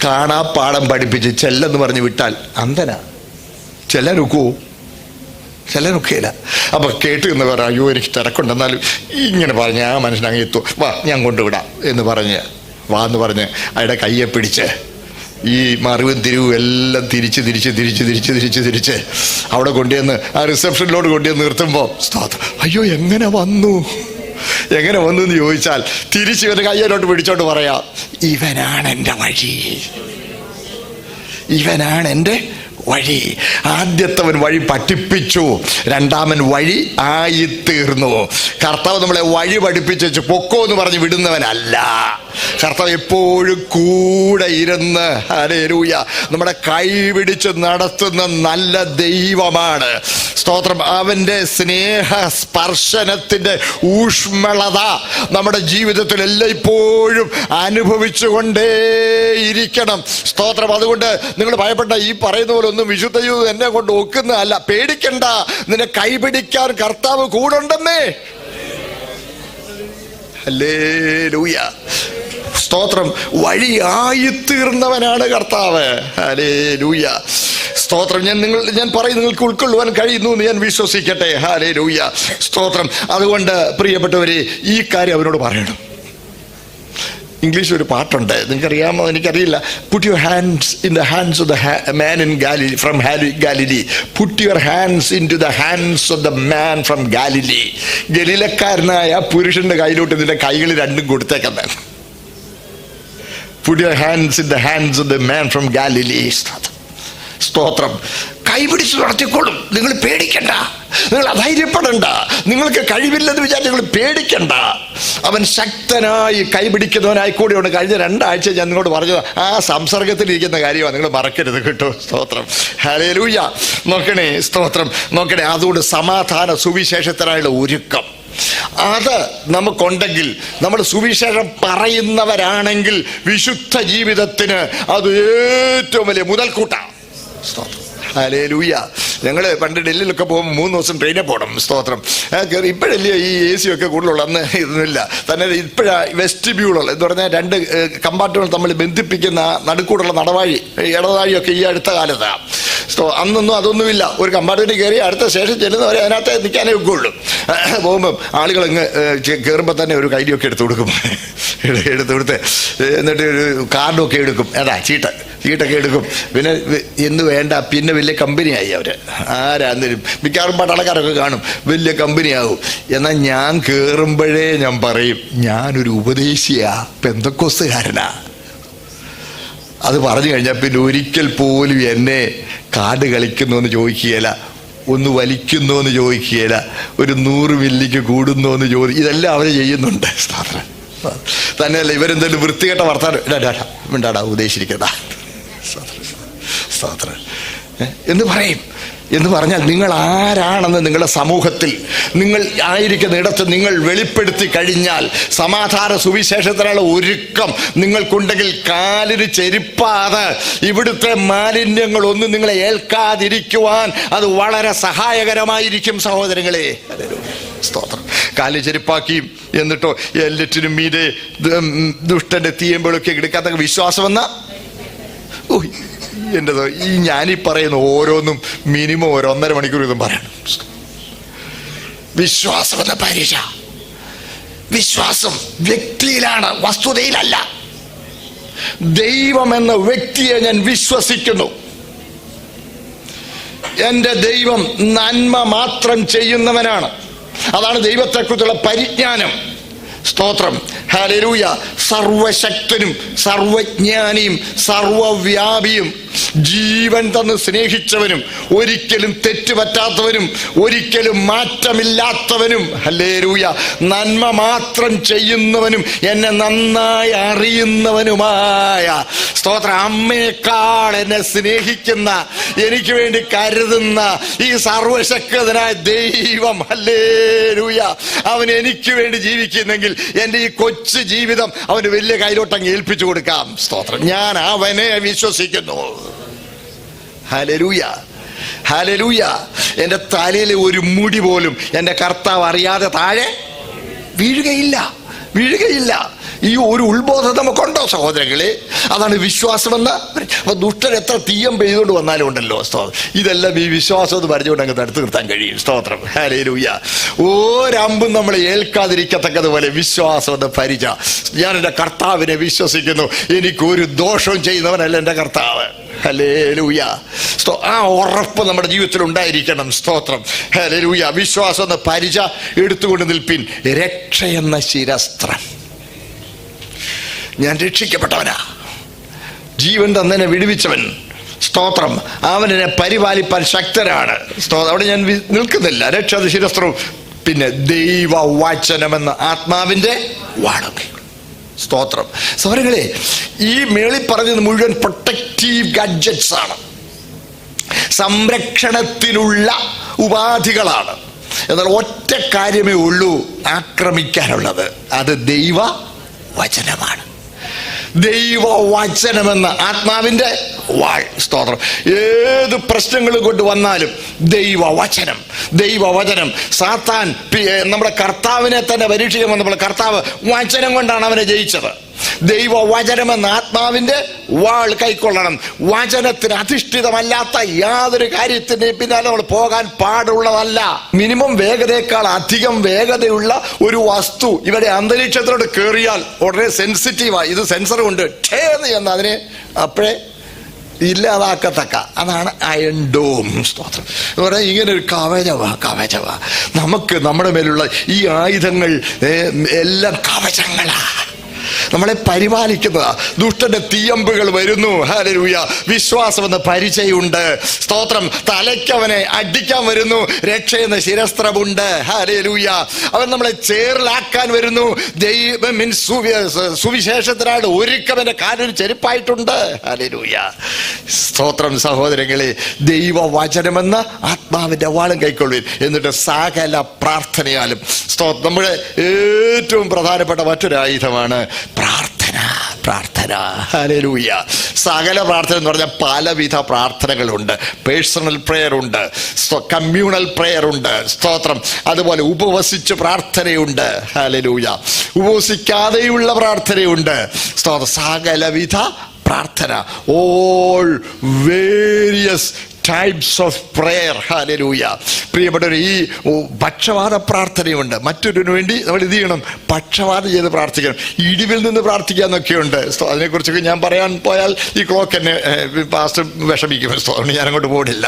കാണാപ്പാടം പഠിപ്പിച്ച് ചെല്ലെന്ന് പറഞ്ഞ് വിട്ടാൽ അന്ധനാ. ചിലരൊക്കുവോ? ചിലരൊക്കെയില്ല. അപ്പൊ കേട്ട് എന്ന് പറയാം, അയ്യോ എനിക്ക് തിരക്കുണ്ടെന്നാലും ഇങ്ങനെ പറഞ്ഞ് ആ മനുഷ്യനങ്ങ് എത്തും, വാ ഞാൻ കൊണ്ടുവിടാം എന്ന് പറഞ്ഞ് വാന്ന് പറഞ്ഞ് അയാളുടെ കയ്യെ പിടിച്ച് ഈ മറിവും തിരിവും എല്ലാം തിരിച്ച് അവിടെ കൊണ്ടുവന്ന് ആ റിസപ്ഷനിലോട് കൊണ്ടുവന്ന് നിർത്തുമ്പോൾ അയ്യോ എങ്ങനെ വന്നു എന്ന് ചോദിച്ചാൽ തിരിച്ച് ഇവന്റെ കയ്യിലോട്ട് പിടിച്ചോണ്ട് പറയാം, ഇവനാണ് എൻ്റെ വഴി, ഇവനാണ് എൻ്റെ വഴി. ആദ്യത്തവൻ വഴി പഠിപ്പിച്ചു, രണ്ടാമൻ വഴി ആയിത്തീർന്നു. കർത്താവ് നമ്മളെ വഴി പഠിപ്പിച്ചു പൊക്കോ എന്ന് പറഞ്ഞ് വിടുന്നവനല്ല. കർത്താവ് എപ്പോഴും കൂടെ ഇരുന്ന് ഹല്ലേലൂയ നമ്മുടെ കൈ പിടിച്ച് നടത്തുന്ന നല്ല ദൈവമാണ്. സ്തോത്രം. അവൻ്റെ സ്നേഹ സ്പർശനത്തിൻ്റെ ഊഷ്മളത നമ്മുടെ ജീവിതത്തിൽ എല്ലായ്പ്പോഴും അനുഭവിച്ചുകൊണ്ടേയിരിക്കണം. സ്തോത്രം. അതുകൊണ്ട് നിങ്ങൾ ഭയപ്പെട്ട ഈ പറയുന്ന പോലെ ഒന്നും വിശുദ്ധ ജീവിതം എന്നെ കൊണ്ട് ഒക്കുന്നതല്ല. പേടിക്കണ്ട, നിന്നെ കൈപിടിക്കാൻ കർത്താവ് കൂടുണ്ടെന്നേ. ഹല്ലേലൂയ. സ്തോത്രം. വഴിയായിത്തീർന്നവനാണ് കർത്താവ്. ഹല്ലേലൂയ. സ്തോത്രം. ഞാൻ പറയും നിങ്ങൾക്ക് ഉൾക്കൊള്ളുവാൻ കഴിയുന്നു എന്ന് ഞാൻ വിശ്വസിക്കട്ടെ. ഹല്ലേലൂയ. സ്തോത്രം. അതുകൊണ്ട് പ്രിയപ്പെട്ടവരെ, ഈ കാര്യം അവനോട് പറയണം. ഇംഗ്ലീഷ് ഒരു പാട്ടുണ്ട്, നിങ്ങൾക്കറിയാമോ എനിക്കറിയില്ല. Put your hands in the hands of the man in Galilee from Galilee. Put your hands in to the hands of the man from Galilee. ഗലീലക്കാരനായ പുരുഷന്റെ കയ്യിലോട്ട് നിന്റെ കൈകൾ രണ്ടും കൊടുത്തേക്കുന്നത്. Put your hands in the hands of the man from Galilee. സ്തോത്രം. കൈപിടിച്ച് നടത്തിക്കോളും. നിങ്ങൾ പേടിക്കണ്ട, നിങ്ങൾ അധൈര്യപ്പെടണ്ട, നിങ്ങൾക്ക് കഴിവില്ലെന്ന് വിചാരിച്ച് നിങ്ങൾ പേടിക്കണ്ട. അവൻ ശക്തനായി കൈപിടിക്കുന്നവനായി കൂടിയുണ്ട്. കഴിഞ്ഞ 2 ആഴ്ച ഞാൻ നിങ്ങളോട് പറഞ്ഞത് ആ സംസർഗത്തിലിരിക്കുന്ന കാര്യമാണ്, നിങ്ങൾ മറക്കരുത് കേട്ടോ. സ്തോത്രം. ഹല്ലേലൂയ. നോക്കണേ, സ്തോത്രം. നോക്കണേ, അതുകൊണ്ട് സമാധാന സുവിശേഷത്തിനായുള്ള ഒരുക്കം അത് നമുക്കുണ്ടെങ്കിൽ, നമ്മൾ സുവിശേഷം പറയുന്നവരാണെങ്കിൽ വിശുദ്ധ ജീവിതത്തിന് അത് ഏറ്റവും വലിയ മുതൽക്കൂട്ടാണ്. സ്തോത്രം. ഹല്ലേലൂയ. ഞങ്ങൾ പണ്ട് ഡൽഹിയിലൊക്കെ പോകുമ്പോൾ 3 ദിവസം ട്രെയിനിൽ പോകണം. സ്തോത്രം. കയറി ഇപ്പോഴല്ലേ ഈ AC ഒക്കെ കൂടുതലുള്ള, അന്ന് ഇതൊന്നുമില്ല തന്നെ. ഇപ്പോഴാണ് വെസ്റ്റിബ്യൂളുള്ള എന്ന് പറഞ്ഞാൽ 2 കമ്പാർട്ട്മെന്റ് തമ്മിൽ ബന്ധിപ്പിക്കുന്ന നടുക്കൂടുള്ള നടവാഴി, ഇടതാഴിയൊക്കെ ഈ അടുത്ത കാലത്താണ്. അന്നൊന്നും അതൊന്നുമില്ല. ഒരു കമ്പാർട്ട്മെന്റ് കയറി അടുത്ത സ്റ്റേഷൻ ചെല്ലുന്നവരെ അതിനകത്ത് നിൽക്കാനേ ഒക്കെയുള്ളൂ. പോകുമ്പം ആളുകൾ ഇങ്ങ് കയറുമ്പോൾ തന്നെ ഒരു കൈലിയൊക്കെ എടുത്തു കൊടുക്കും. എടുത്ത് കൊടുത്ത് എന്നിട്ട് ഒരു കാർഡൊക്കെ എടുക്കും. ഏതാ ചീട്ടൊക്കെ എടുക്കും. പിന്നെ എന്ന് വേണ്ട, പിന്നെ വലിയ കമ്പനിയായി അവർ. ആരാന്നേലും മിക്കവാറും പട്ടാളക്കാരൊക്കെ കാണും, വലിയ കമ്പനിയാവും. എന്നാൽ ഞാൻ കയറുമ്പോഴേ ഞാൻ പറയും, ഞാനൊരു ഉപദേശിയാ, പെന്തക്കോസ്തുകാരനാ. അത് പറഞ്ഞു കഴിഞ്ഞാൽ പിന്നെ ഒരിക്കൽ പോലും എന്നെ കാർഡ് കളിക്കുന്നു എന്ന് ചോദിക്കുകയില്ല, ഒന്ന് വലിക്കുന്നു എന്ന് ചോദിക്കുകയില്ല, ഒരു 100 മില്ലിക്ക് കൂടുന്നു എന്ന് ഇതെല്ലാം അവർ ചെയ്യുന്നുണ്ട്. തന്നെയല്ല ഇവരെന്തെങ്കിലും വൃത്തികെട്ട വർത്താനം മിണ്ടാടാ ഉദ്ദേശിച്ചിരിക്കുന്നതാ എന്ന് പറയും. എന്ന് പറഞ്ഞാൽ നിങ്ങൾ ആരാണെന്ന് നിങ്ങളുടെ സമൂഹത്തിൽ, നിങ്ങൾ ആയിരിക്കുന്ന ഇടത്ത് നിങ്ങൾ വെളിപ്പെടുത്തി കഴിഞ്ഞാൽ സമാധാന സുവിശേഷത്തിനുള്ള ഒരുക്കം നിങ്ങൾക്കുണ്ടെങ്കിൽ കാലിന് ചെരുപ്പാതെ ഇവിടുത്തെ മാലിന്യങ്ങളൊന്നും നിങ്ങളെ ഏൽക്കാതിരിക്കുവാൻ അത് വളരെ സഹായകരമായിരിക്കും സഹോദരങ്ങളെ. സ്തോത്രം. കാലിന് ചെരുപ്പാക്കിയും എന്നിട്ടോ എല്ലാറ്റിനും മീതെ ദുഷ്ടന്റെ തീയമ്പളൊക്കെ എടുക്കാത്ത വിശ്വാസമെന്ന എന്റേതോ ഈ ഞാനീ പറയുന്ന ഓരോന്നും മിനിമം 1.5 മണിക്കൂർ ഇതും പറയണം. വിശ്വാസം എന്ന പരീക്ഷ. വിശ്വാസം വ്യക്തിയിലാണ്, വസ്തുതയിലല്ല. ദൈവം എന്ന വ്യക്തിയെ ഞാൻ വിശ്വസിക്കുന്നു. എന്റെ ദൈവം നന്മ മാത്രം ചെയ്യുന്നവനാണ്. അതാണ് ദൈവത്തെക്കുറിച്ചുള്ള പരിജ്ഞാനം. സ്തോത്രം. ഹല്ലേലൂയ. സർവശക്തനും സർവജ്ഞാനിയും സർവവ്യാപിയും ജീവൻ തന്ന് സ്നേഹിച്ചവനും ഒരിക്കലും തെറ്റുപറ്റാത്തവനും ഒരിക്കലും മാറ്റമില്ലാത്തവനും, ഹല്ലേലൂയ, നന്മ മാത്രം ചെയ്യുന്നവനും എന്നെ നന്നായി അറിയുന്നവനുമായ, സ്തോത്രം, അമ്മയേക്കാൾ എന്നെ സ്നേഹിക്കുന്ന, എനിക്ക് വേണ്ടി കരുതുന്ന ഈ സർവശക്തനായ ദൈവം, ഹല്ലേലൂയ, അവൻ എനിക്ക് വേണ്ടി ജീവിക്കുന്നെങ്കിൽ എൻ്റെ ഈ കൊച്ചു ജീവിതം അവന് വലിയ കയ്യിലോട്ടങ്ങ് ഏൽപ്പിച്ചു കൊടുക്കാം. സ്തോത്രം. ഞാൻ അവനെ വിശ്വസിക്കുന്നു. Hallelujah, hallelujah. എൻ്റെ തലയിലെ ഒരു മുടി പോലും എൻ്റെ കർത്താവ് അറിയാതെ താഴെ വീഴുകയില്ല. ഈ ഒരു ഉത്ബോധം നമുക്കുണ്ടോ സഹോദരങ്ങളെ? അതാണ് വിശ്വാസമെന്ന്. അപ്പൊ ദുഷ്ടൻ എത്ര തീയം പെയ്തുകൊണ്ട് വന്നാലും ഉണ്ടല്ലോ, സ്തോത്രം, ഇതെല്ലാം ഈ വിശ്വാസം എന്ന് പറഞ്ഞുകൊണ്ട് അങ്ങ് തടുത്തു നിർത്താൻ കഴിയും. സ്തോത്രം. ഹല്ലേലൂയ. ഒരമ്പും നമ്മളെ ഏൽക്കാതിരിക്കത്തക്കതുപോലെ വിശ്വാസം എന്ന പരിച. ഞാൻ എൻ്റെ കർത്താവിനെ വിശ്വസിക്കുന്നു, എനിക്കൊരു ദോഷവും ചെയ്യുന്നവനല്ല എൻ്റെ കർത്താവ്. ഹല്ലേലൂയ. ആ ഉറപ്പ് നമ്മുടെ ജീവിതത്തിൽ ഉണ്ടായിരിക്കണം. സ്തോത്രം. ഹല്ലേലൂയ. വിശ്വാസം എന്ന പരിച എടുത്തുകൊണ്ട് നിൽപ്പിൻ. രക്ഷയെന്ന ശിരസ്ത്രം. ഞാൻ രക്ഷിക്കപ്പെട്ടവനാ, ജീവൻ തന്നെ വിടുവിച്ചവൻ. സ്തോത്രം. അവനെ പരിപാലിപ്പാൻ ശക്തരാണ്. സ്തോത്രം. അവിടെ ഞാൻ നിൽക്കുന്നില്ല. രക്ഷ ശിരസ്ത്രവും പിന്നെ ദൈവവചനമെന്ന ആത്മാവിന്റെ വാളൊക്കെ. സ്തോത്രം. സഹോദരങ്ങളെ, ഈ മേളിൽ പറഞ്ഞത് മുഴുവൻ പ്രൊട്ടക്റ്റീവ് ഗാഡ്ജറ്റ്സ് ആണ്, സംരക്ഷണത്തിനുള്ള ഉപാധികളാണ്. എന്നാൽ ഒറ്റ കാര്യമേ ഉള്ളൂ ആക്രമിക്കാനുള്ളത്, അത് ദൈവവചനമാണ്. ദൈവവചനമെന്ന ആത്മാവിന്റെ വാൾ. സ്തോത്രം. ഏത് പ്രശ്നങ്ങളും കൊണ്ട് വന്നാലും ദൈവവചനം. സാത്താൻ നമ്മുടെ കർത്താവിനെ തന്നെ പരീക്ഷിക്കാൻ വന്നപ്പോൾ കർത്താവ് വചനം കൊണ്ടാണ് അവനെ ജയിച്ചത്. ദൈവവചനമെന്ന ആത്മാവിന്റെ വാൾ കൈക്കൊള്ളണം. വചനത്തിന് അധിഷ്ഠിതമല്ലാത്ത യാതൊരു കാര്യത്തിന്റെയും പിന്നാലെ നമ്മൾ പോകാൻ പാടുള്ളതല്ല. മിനിമം വേഗതയേക്കാൾ അധികം വേഗതയുള്ള ഒരു വസ്തു ഇവിടെ അന്തരീക്ഷത്തിലോട്ട് കയറിയാൽ ഉടനെ സെൻസിറ്റീവായി. ഇത് സെൻസർ കൊണ്ട് എന്ന് അതിനെ അപ്പോഴേ ഇല്ലാതാക്കത്തക്ക, അതാണ് അയൺ ഡോം. സ്തോത്രം. ഇങ്ങനെ ഒരു കവചവാ നമുക്ക്. നമ്മുടെ മേലുള്ള ഈ ആയുധങ്ങൾ എല്ലാം കവചങ്ങളാ, നമ്മളെ പരിപാലിക്കുന്നതാ. ദുഷ്ടന്റെ തീയമ്പുകൾ വരുന്നു. ഹല്ലേലൂയ. വിശ്വാസം എന്ന പരിചയമുണ്ട്. സ്തോത്രം. തലയ്ക്കവനെ അടിക്കാൻ വരുന്നു. രക്ഷയെന്ന ശിരസ്ത്രമുണ്ട്. ഹല്ലേലൂയ. അവൻ നമ്മളെ ചേറിലാക്കാൻ വരുന്നു. സുവിശേഷത്തിനായിട്ട് ഒരുക്കവന്റെ കാലിൽ ചെരുപ്പായിട്ടുണ്ട്. ഹല്ലേലൂയ. സ്തോത്രം. സഹോദരങ്ങളെ, ദൈവവചനമെന്ന ആത്മാവിന്റെ വാളും കൈക്കൊള്ളുവിൻ. എന്നിട്ട് സകല പ്രാർത്ഥനയാലും. നമ്മുടെ ഏറ്റവും പ്രധാനപ്പെട്ട മറ്റൊരു ആയുധമാണ് പ്രാർത്ഥന. ഹല്ലേലൂയ. സകല പ്രാർത്ഥന എന്ന് പറഞ്ഞാൽ പലവിധ പ്രാർത്ഥനകളുണ്ട്. പേഴ്സണൽ പ്രെയർ ഉണ്ട്, കമ്മ്യൂണൽ പ്രെയർ ഉണ്ട്. സ്തോത്രം. അതുപോലെ ഉപവസിച്ച് പ്രാർത്ഥനയുണ്ട്. ഹല്ലേലൂയ. ഉപവസിക്കാതെയുള്ള പ്രാർത്ഥനയുണ്ട്. സ്തോത്രം. സകലവിധ പ്രാർത്ഥന. All various types of prayer. Hallelujah. പ്രിയപ്പെട്ടവർ, ഈ പക്ഷവാത പ്രാർത്ഥനയുണ്ട്. മറ്റൊരുവിന് വേണ്ടി നമ്മൾ ഇത് ചെയ്യണം, പക്ഷവാതം ചെയ്ത് പ്രാർത്ഥിക്കണം. ഇടിവിൽ നിന്ന് പ്രാർത്ഥിക്കാന്നൊക്കെയുണ്ട്. അതിനെക്കുറിച്ചൊക്കെ ഞാൻ പറയാൻ പോയാൽ ഈ ക്ലോക്ക് എന്നെ പാസ്റ്റർ വിഷമിക്കും. അതുകൊണ്ട് ഞാൻ അങ്ങോട്ട് പോകില്ല.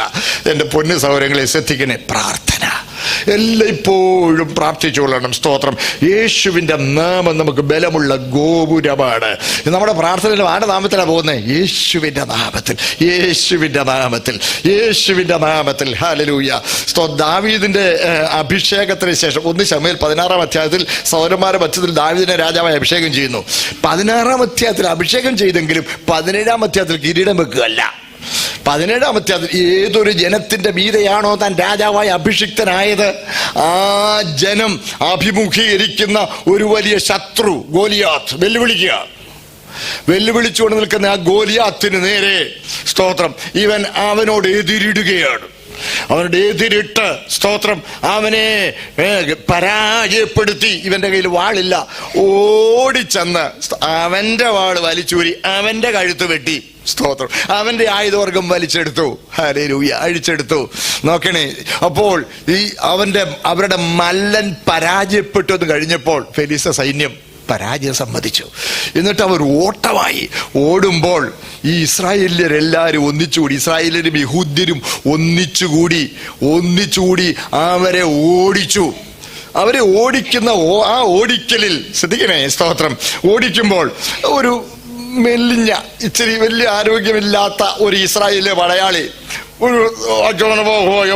എൻ്റെ പൊന്നു സൗകര്യങ്ങളെ ശ്രദ്ധിക്കണേ. പ്രാർത്ഥന എല്ലായ്പ്പോഴും പ്രാർത്ഥിച്ചുകൊള്ളണം. സ്തോത്രം. യേശുവിൻ്റെ നാമം നമുക്ക് ബലമുള്ള ഗോപുരമാണ്. നമ്മുടെ പ്രാർത്ഥനയിൽ ആരുടെ നാമത്തിലാണ് പോകുന്നത്? യേശുവിൻ്റെ നാമത്തിൽ, യേശുവിൻ്റെ നാമത്തിൽ, യേശുവിൻ്റെ നാമത്തിൽ. ഹല്ലേലൂയ. ദാവീദിന്റെ അഭിഷേകത്തിന് ശേഷം 1 ശമൂവേൽ 16-ാം അധ്യായത്തിൽ സൗരന്മാരുടെ മധ്യത്തിൽ ദാവീദിനെ രാജാവായി അഭിഷേകം ചെയ്യുന്നു. 16-ാം അധ്യായത്തിൽ അഭിഷേകം ചെയ്തെങ്കിലും 17-ാം അധ്യായത്തിൽ കിരീടം വെക്കുകയല്ല. 17-ാം അധ്യായത്തിൽ ഏതൊരു ജനത്തിന്റെ മീതെയാണോ താൻ രാജാവായി അഭിഷിക്തനായത്, ആ ജനം അഭിമുഖീകരിക്കുന്ന ഒരു വലിയ ശത്രു ഗോലിയാത്ത് വെല്ലുവിളിച്ചുകൊണ്ട് നിൽക്കുന്ന ആ ഗോലിയാത്തിന് നേരെ, സ്തോത്രം, ഇവൻ അവനോട് എതിരിടുകയാണ്. അവനോട് എതിരിട്ട്, സ്തോത്രം, അവനെ പരാജയപ്പെടുത്തി. ഇവന്റെ കയ്യിൽ വാളില്ല. ഓടിച്ചെന്ന് അവന്റെ വാൾ വലിച്ചൂരി അവന്റെ കഴുത്ത് വെട്ടി. സ്തോത്രം. അവന്റെ ആയുധവർഗം വലിച്ചെടുത്തു. ഹല്ലേലൂയ. അഴിച്ചെടുത്തു. നോക്കണേ. അപ്പോൾ അവരുടെ മല്ലൻ പരാജയപ്പെട്ടു എന്ന് കഴിഞ്ഞപ്പോൾ ഫെലിസ്ത്യ സൈന്യം പരാജയം സമ്മതിച്ചു. എന്നിട്ട് അവർ ഓടുമ്പോൾ ഈ ഇസ്രായേല്യരെല്ലാവരും ഒന്നിച്ചുകൂടി, ഇസ്രായേല്യരും യഹൂദ്യരും ഒന്നിച്ചുകൂടി അവരെ ഓടിച്ചു. അവരെ ഓടിക്കുന്ന ആ ഓടിക്കലിൽ ശ്രദ്ധിക്കണേ. സ്തോത്രം. ഓടിക്കുമ്പോൾ ഒരു മെല്ലിഞ്ഞ, ഇച്ചിരി വലിയ ആരോഗ്യമില്ലാത്ത ഒരു ഇസ്രായേലിലെ പടയാളി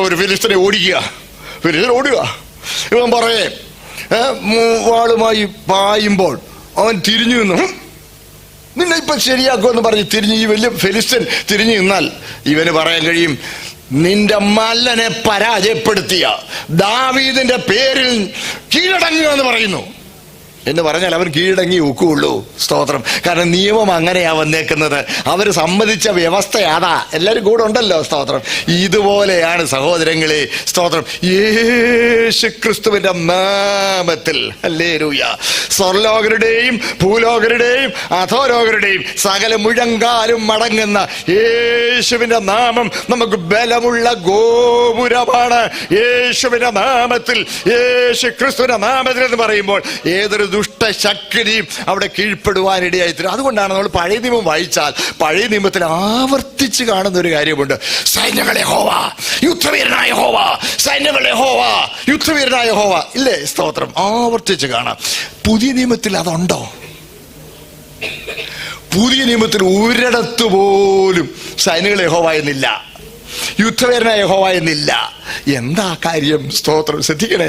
ഒരു ഫിലിസ്തീനെ ഓടുക. ഇവൻ പറയേ വാളുമായി പായുമ്പോൾ അവൻ തിരിഞ്ഞു നിന്നു. നിന്നെ ഇപ്പൊ ശരിയാക്കുമെന്ന് പറഞ്ഞ് തിരിഞ്ഞ് ഈ വലിയ ഫെലിസ്തീൻ തിരിഞ്ഞു നിന്നാൽ ഇവന് പറയാൻ കഴിയും, നിന്റെ മല്ലനെ പരാജയപ്പെടുത്തിയ ദാവീദിന്റെ പേരിൽ കീഴടങ്ങുക എന്ന് പറയുന്നു. എന്ന് പറഞ്ഞാൽ അവൻ കീഴടങ്ങി ഒക്കുള്ളൂ. സ്തോത്രം. കാരണം നിയമം അങ്ങനെയാ വന്നേക്കുന്നത്. അവർ സമ്മതിച്ച വ്യവസ്ഥ അതാ. എല്ലാവരും കൂടെ ഉണ്ടല്ലോ. സ്തോത്രം. ഇതുപോലെയാണ് സഹോദരങ്ങളെ. സ്തോത്രം. യേശു ക്രിസ്തുവിന്റെ നാമത്തിൽ, ഹല്ലേലൂയ, സ്വർലോകരുടെയും ഭൂലോകരുടെയും അധോലോകരുടെയും സകല മുഴങ്കാലും മടങ്ങുന്ന യേശുവിന്റെ നാമം നമുക്ക് ബലമുള്ള ഗോപുരമാണ്. യേശുവിന്റെ നാമത്തിൽ, യേശു ക്രിസ്തുവിന്റെ നാമത്തിൽ എന്ന് പറയുമ്പോൾ ഏതൊരു ദുഷ്ടശക്തിയും അവിടെ കീഴ്പ്പെടുവാനിടയായി തീരും. അതുകൊണ്ടാണ് നമ്മൾ പഴയ നിയമം വായിച്ചാൽ പഴയ നിയമത്തിൽ ആവർത്തിച്ച് കാണുന്ന ഒരു കാര്യമുണ്ട്. സൈന്യങ്ങളെ യഹോവ, യുദ്ധവീരനായ യഹോവ, സൈന്യങ്ങളെ യഹോവ, യുദ്ധവീരനായ യഹോവ. ഇല്ലേ? സ്തോത്രം. ആവർത്തിച്ച് കാണാം. പുതിയ നിയമത്തിൽ അതുണ്ടോ? പുതിയ നിയമത്തിൽ ഒരിടത്ത് പോലും സൈന്യങ്ങളെ യഹോവ എന്നില്ല, യുദ്ധവീരനായ യഹോവ എന്നില്ല. എന്താ കാര്യം? സ്തോത്രം. ശ്രദ്ധിക്കണേ.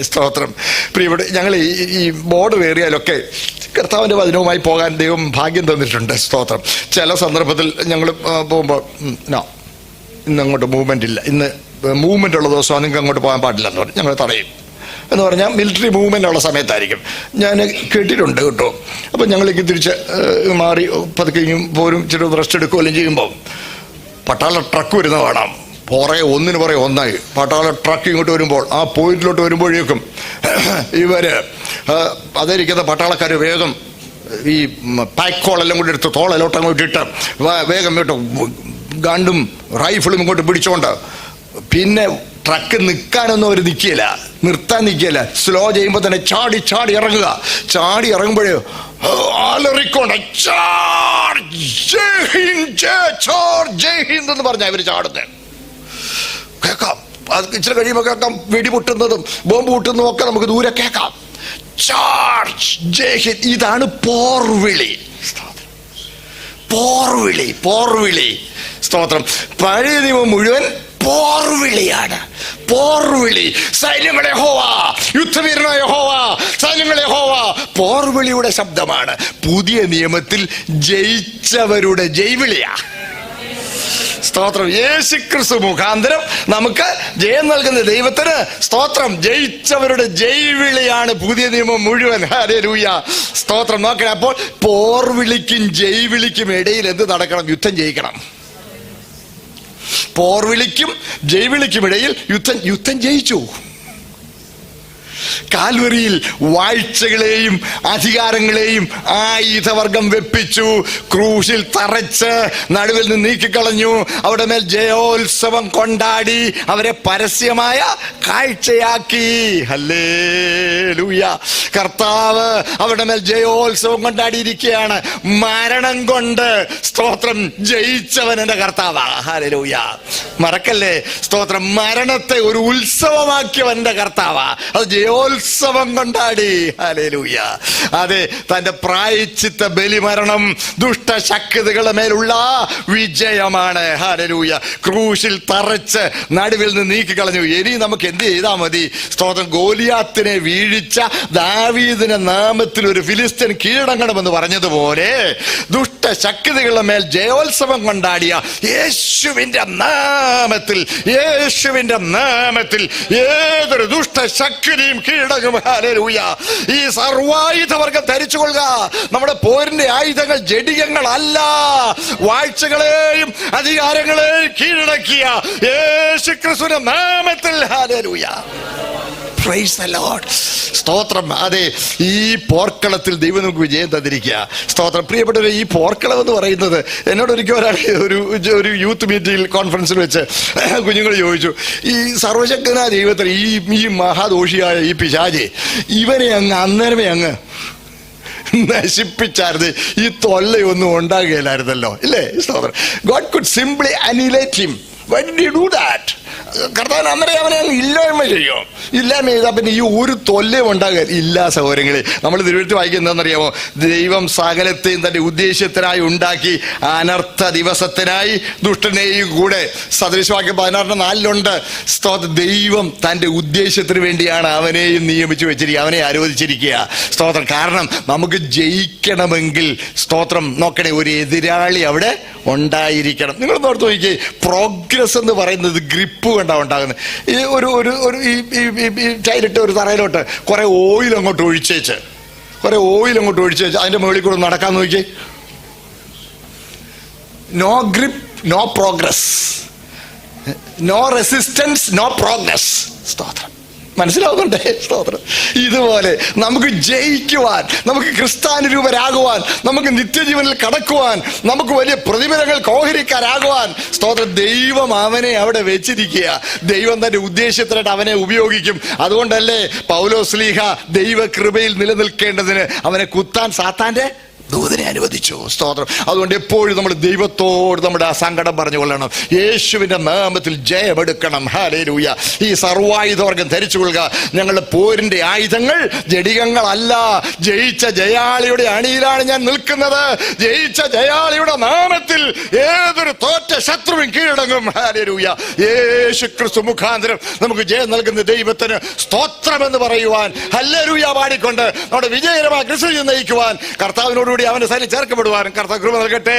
സ്തോത്രം. പ്രിയപ്പെട്ട, ഞങ്ങൾ ഈ ബോർഡ് കയറിയാലൊക്കെ കർത്താവിന്റെ വചനവുമായി പോകാൻ ദൈവം ഭാഗ്യം തന്നിട്ടുണ്ട്. സ്തോത്രം. ചില സന്ദർഭത്തിൽ ഞങ്ങൾ പോകുമ്പോൾ ഇന്ന് അങ്ങോട്ട് മൂവ്മെന്റ് ഇല്ല, ഇന്ന് മൂവ്മെന്റ് ഉള്ള ദിവസമാണ്, നിങ്ങൾക്ക് അങ്ങോട്ട് പോകാൻ പാടില്ല എന്ന് പറഞ്ഞ് ഞങ്ങൾ തടയും. എന്ന് പറഞ്ഞാൽ മിലിറ്ററി മൂവ്മെന്റ് ഉള്ള സമയത്തായിരിക്കും. ഞാൻ കേട്ടിട്ടുണ്ട് കേട്ടോ. അപ്പം ഞങ്ങൾക്ക് തിരിച്ച് മാറി പതുക്കെയും പോരും ഇച്ചിരി റെസ്റ്റ് എടുക്കുകയും ചെയ്യുമ്പോൾ പട്ടാള ട്രക്ക് വരുന്ന കാണാം. ഒന്നിന് പുറകെ ഒന്നായി പട്ടാള ട്രക്ക് ഇങ്ങോട്ട് വരുമ്പോൾ ആ പോയിന്റിലോട്ട് വരുമ്പോഴേക്കും ഇവര് അതിരിക്കുന്ന പട്ടാളക്കാർ വേഗം ഈ പാക്കോളെല്ലാം കൂടി എടുത്ത് തോളെലോട്ട് അങ്ങോട്ട് ഇട്ട് വേഗം ഇട്ട് ഗണ്ടും റൈഫിളും ഇങ്ങോട്ട് പിടിച്ചോണ്ട്, പിന്നെ ട്രക്ക് നിൽക്കാനൊന്നും അവർ നിൽക്കില്ല, നിർത്താൻ നിൽക്കില്ല. സ്ലോ ചെയ്യുമ്പോൾ തന്നെ ചാടി ചാടി ഇറങ്ങുക. ചാടി ഇറങ്ങുമ്പോഴേ ആലറിക്കൊണ്ട് എന്ന് പറഞ്ഞാൽ ഇവർ ചാടുന്നത് കേൾക്കാം. അത് ഇച്ചിരി കഴിയുമ്പോൾ കേൾക്കാം വെടിപൊട്ടുന്നതും ബോംബ് പൊട്ടുന്നതും ഒക്കെ നമുക്ക് ദൂരെ കേൾക്കാം. ചാർജ് ജയ് ഹിന്ദ്. ഇതാണ് പോർവിളി. പോർവിളി, പോർവിളി. സ്തോത്രം. പഴയ നിയമം മുഴുവൻ പോർവിളിയാണ്. പോർവിളി. സൈന്യങ്ങളെ യഹോവ, യുദ്ധവീരനായ യഹോവ, സൈന്യങ്ങളെ യഹോവ. പോർവിളിയുടെ ശബ്ദമാണ്. പുതിയ നിയമത്തിൽ ജയിച്ചവരുടെ ജയ്വിളിയാ. സ്തോത്രം. യേശുക്രിസ്തു മുഖാന്തരം നമുക്ക് ജയം നൽകുന്ന ദൈവത്തിന് സ്തോത്രം. ജയിച്ചവരുടെ ജയ്വിളിയാണ് പുതിയ നിയമം മുഴുവൻ. ഹല്ലേലൂയ. സ്തോത്രം. നോക്കണം. അപ്പോൾ പോർവിളിക്കും ജയ്വിളിക്കും ഇടയിൽ എന്ത് നടക്കണം? യുദ്ധം ജയിക്കണം. പോർവിളിക്കും ജയ്വിളിക്കും ഇടയിൽ യുദ്ധം ജയിച്ചു. കാൽവരിയിൽ വാഴ്ചകളെയും അധികാരങ്ങളെയും ആയുധവർഗം വെപ്പിച്ചു. ക്രൂശിൽ തറച്ച് നടുവിൽ നിന്ന് നീക്കിക്കളഞ്ഞു. അവിടെ മേൽ ജയോത്സവം കൊണ്ടാടി അവരെ പരസ്യമായ കാഴ്ചയാക്കി. ഹല്ലേലൂയ. കർത്താവ് അവിടെ മേൽ ജയോത്സവം കൊണ്ടാടിയിരിക്കുകയാണ്. മരണം കൊണ്ട് സ്തോത്രം ജയിച്ചവൻ എന്റെ കർത്താവാ. ഹല്ലേലൂയ. മറക്കല്ലേ. സ്തോത്രം. മരണത്തെ ഒരു ഉത്സവമാക്കിയവന്റെ കർത്താവാ. അത് ജയോത്സവം കൊണ്ടാടി. ഹല്ലേലൂയ. അതെ, തന്റെ പ്രായശ്ചിത്ത ബലിമരണം ദുഷ്ടശക്തികളുടെ മേലുള്ള വിജയമാണ്. ഹല്ലേലൂയ. ക്രൂശിൽ തറച്ച് നടുവിൽ നിന്ന് നീക്കിക്കളഞ്ഞു. ഇനി നമുക്ക് എന്ത് ചെയ്താൽ മതി? സ്തോത്രം. ഗോലിയാത്തിനെ വീഴിച്ച ദാവീദിന്റെ നാമത്തിൽ ഒരു ഫിലിസ്ത്യൻ കീഴടങ്ങണമെന്ന് പറഞ്ഞതുപോലെ ദുഷ്ടശക്തികളുടെ മേൽ ജയോത്സവം കൊണ്ടാടിയ യേശുവിന്റെ നാമത്തിൽ, യേശുവിന്റെ നാമത്തിൽ ഏതൊരു ദുഷ്ടശക്തിയും കീഴടങ്ങും. ഹല്ലേലൂയ. ഈ സർവായുധവർഗം ധരിച്ചുകൊള്ളുക. നമ്മുടെ പോരിന്റെ ആയുധങ്ങൾ ജഡികങ്ങളല്ല, വാഴ്ചകളെയും അധികാരങ്ങളെയും കീഴടക്കിയ യേശുക്രിസ്തുവിന്റെ നാമത്തിൽ. ഹല്ലേലൂയ. Praise the Lord. സ്തോത്രം. അതെ, ഈ പോർക്കളത്തിൽ ദൈവം നമുക്ക് വിജയം തന്നിരിക്കുക. സ്തോത്രം. പ്രിയപ്പെട്ടവരെ, ഈ പോർക്കളം എന്ന് പറയുന്നത് എന്നോട് ഒരിക്കൽ ഒരാൾ ഒരു യൂത്ത് മീറ്റിംഗ് കോൺഫറൻസിൽ വെച്ച് കുഞ്ഞുങ്ങൾ ചോദിച്ചു, ഈ സർവശക്തനായ ദൈവത്തിന് ഈ മഹാദോഷിയായ ഈ പിശാചെ ഇവനെ അങ്ങ് അന്നേരമേ അങ്ങ് നശിപ്പിച്ചായിരുന്നു ഈ തൊല്ലയൊന്നും ഉണ്ടാകുകയില്ലായിരുന്നല്ലോ, ഇല്ലേ? സ്തോത്രം. God could simply annihilate him. Why did he do that? കർത്താവിന് അന്നേരം അവനെ അങ്ങ് ഇല്ലായ്മ ചെയ്യോ? ഇല്ലായ്മ ചെയ്താൽ പിന്നെ ഈ ഒരു തൊല്ലയും ഉണ്ടാകുക ഇല്ല. സഹോദരങ്ങളെ, നമ്മൾ തിരുവഴുത്ത് വായിക്കുന്നത് എന്താണെന്നറിയാമോ? ദൈവം സകലത്തെയും തന്റെ ഉദ്ദേശ്യത്തിനായി ഉണ്ടാക്കി, അനർത്ഥ ദിവസത്തിനായി ദുഷ്ടനെയും കൂടെ. സദൃശവാക്യം 16:4 സ്തോത്രം. ദൈവം തന്റെ ഉദ്ദേശ്യത്തിന് വേണ്ടിയാണ് അവനെയും നിയമിച്ചു വെച്ചിരിക്കുക, അവനെ അനുവദിച്ചിരിക്കുക. സ്തോത്രം. കാരണം നമുക്ക് ജയിക്കണമെങ്കിൽ സ്തോത്രം നോക്കണേ, ഒരു എതിരാളി അവിടെ ഉണ്ടായിരിക്കണം. നിങ്ങൾ ഓർത്ത് നോക്കിയേ, പ്രോഗ്രസ് എന്ന് പറയുന്നത് ഗ്രിപ്പ് കണ്ടാ ഉണ്ടാകുന്നത്. ഈ ഒരു ടൈലിട്ട് ഒരു തറയിലോട്ട് കുറെ ഓയിൽ അങ്ങോട്ട് ഒഴിച്ചേച്ച് അതിന്റെ മുകളിൽ കൂടെ നടക്കാൻ നോക്കിയേ. No grip, no progress. No resistance, no progress. സ്തോത്രം. മനസ്സിലാവുന്നുണ്ടേ? സ്തോത്രം. ഇതുപോലെ നമുക്ക് ജയിക്കുവാൻ, നമുക്ക് ക്രിസ്ത്യാനുരൂപരാകുവാൻ, നമുക്ക് നിത്യജീവനിൽ കടക്കുവാൻ, നമുക്ക് വലിയ പ്രതിഫലങ്ങൾ കോഹരിക്കാരാകുവാൻ സ്തോത്രം ദൈവം അവനെ അവിടെ വെച്ചിരിക്കുക. ദൈവം തന്റെ ഉദ്ദേശ്യത്തിനായിട്ട് അവനെ ഉപയോഗിക്കും. അതുകൊണ്ടല്ലേ പൗലോസ്ലീഹ ദൈവകൃപയിൽ നിലനിൽക്കേണ്ടതിന് അവനെ കുത്താൻ സാത്താന്റെ ദൂതനെ അനുവദിച്ചു. സ്തോത്രം. അതുകൊണ്ട് എപ്പോഴും നമ്മൾ ദൈവത്തോട് നമ്മുടെ ആ സങ്കടം പറഞ്ഞുകൊള്ളണം. യേശുവിന്റെ നാമത്തിൽ ജയമെടുക്കണം. ഹല്ലേലൂയ. ഈ സർവായുധവർഗം ധരിച്ചുകൊള്ളുക. ഞങ്ങളുടെ പോരിന്റെ ആയുധങ്ങൾ ജഡികങ്ങളല്ല. ജയിച്ച ജയാളിയുടെ അണിയിലാണ് ഞാൻ നിൽക്കുന്നത്. ജയിച്ച ജയാളിയുടെ നാമത്തിൽ ഏതൊരു തോറ്റ ശത്രുവും കീഴടങ്ങും. ഹല്ലേലൂയ. യേശുക്രിസ്തു മുഖാന്തരം നമുക്ക് ജയം നൽകുന്ന ദൈവത്തിന് സ്തോത്രമെന്ന് പറയുവാൻ ഹല്ലേലൂയ പാടിക്കൊണ്ട് നമ്മുടെ വിജയകരമായ ക്രിസ്തു നയിക്കുവാൻ കർത്താവിനോടുകൂടി അവന്റെ സൈന്യം ചേർക്കപ്പെടുവാനും കർത്താവ് കൃപ നൽകട്ടെ.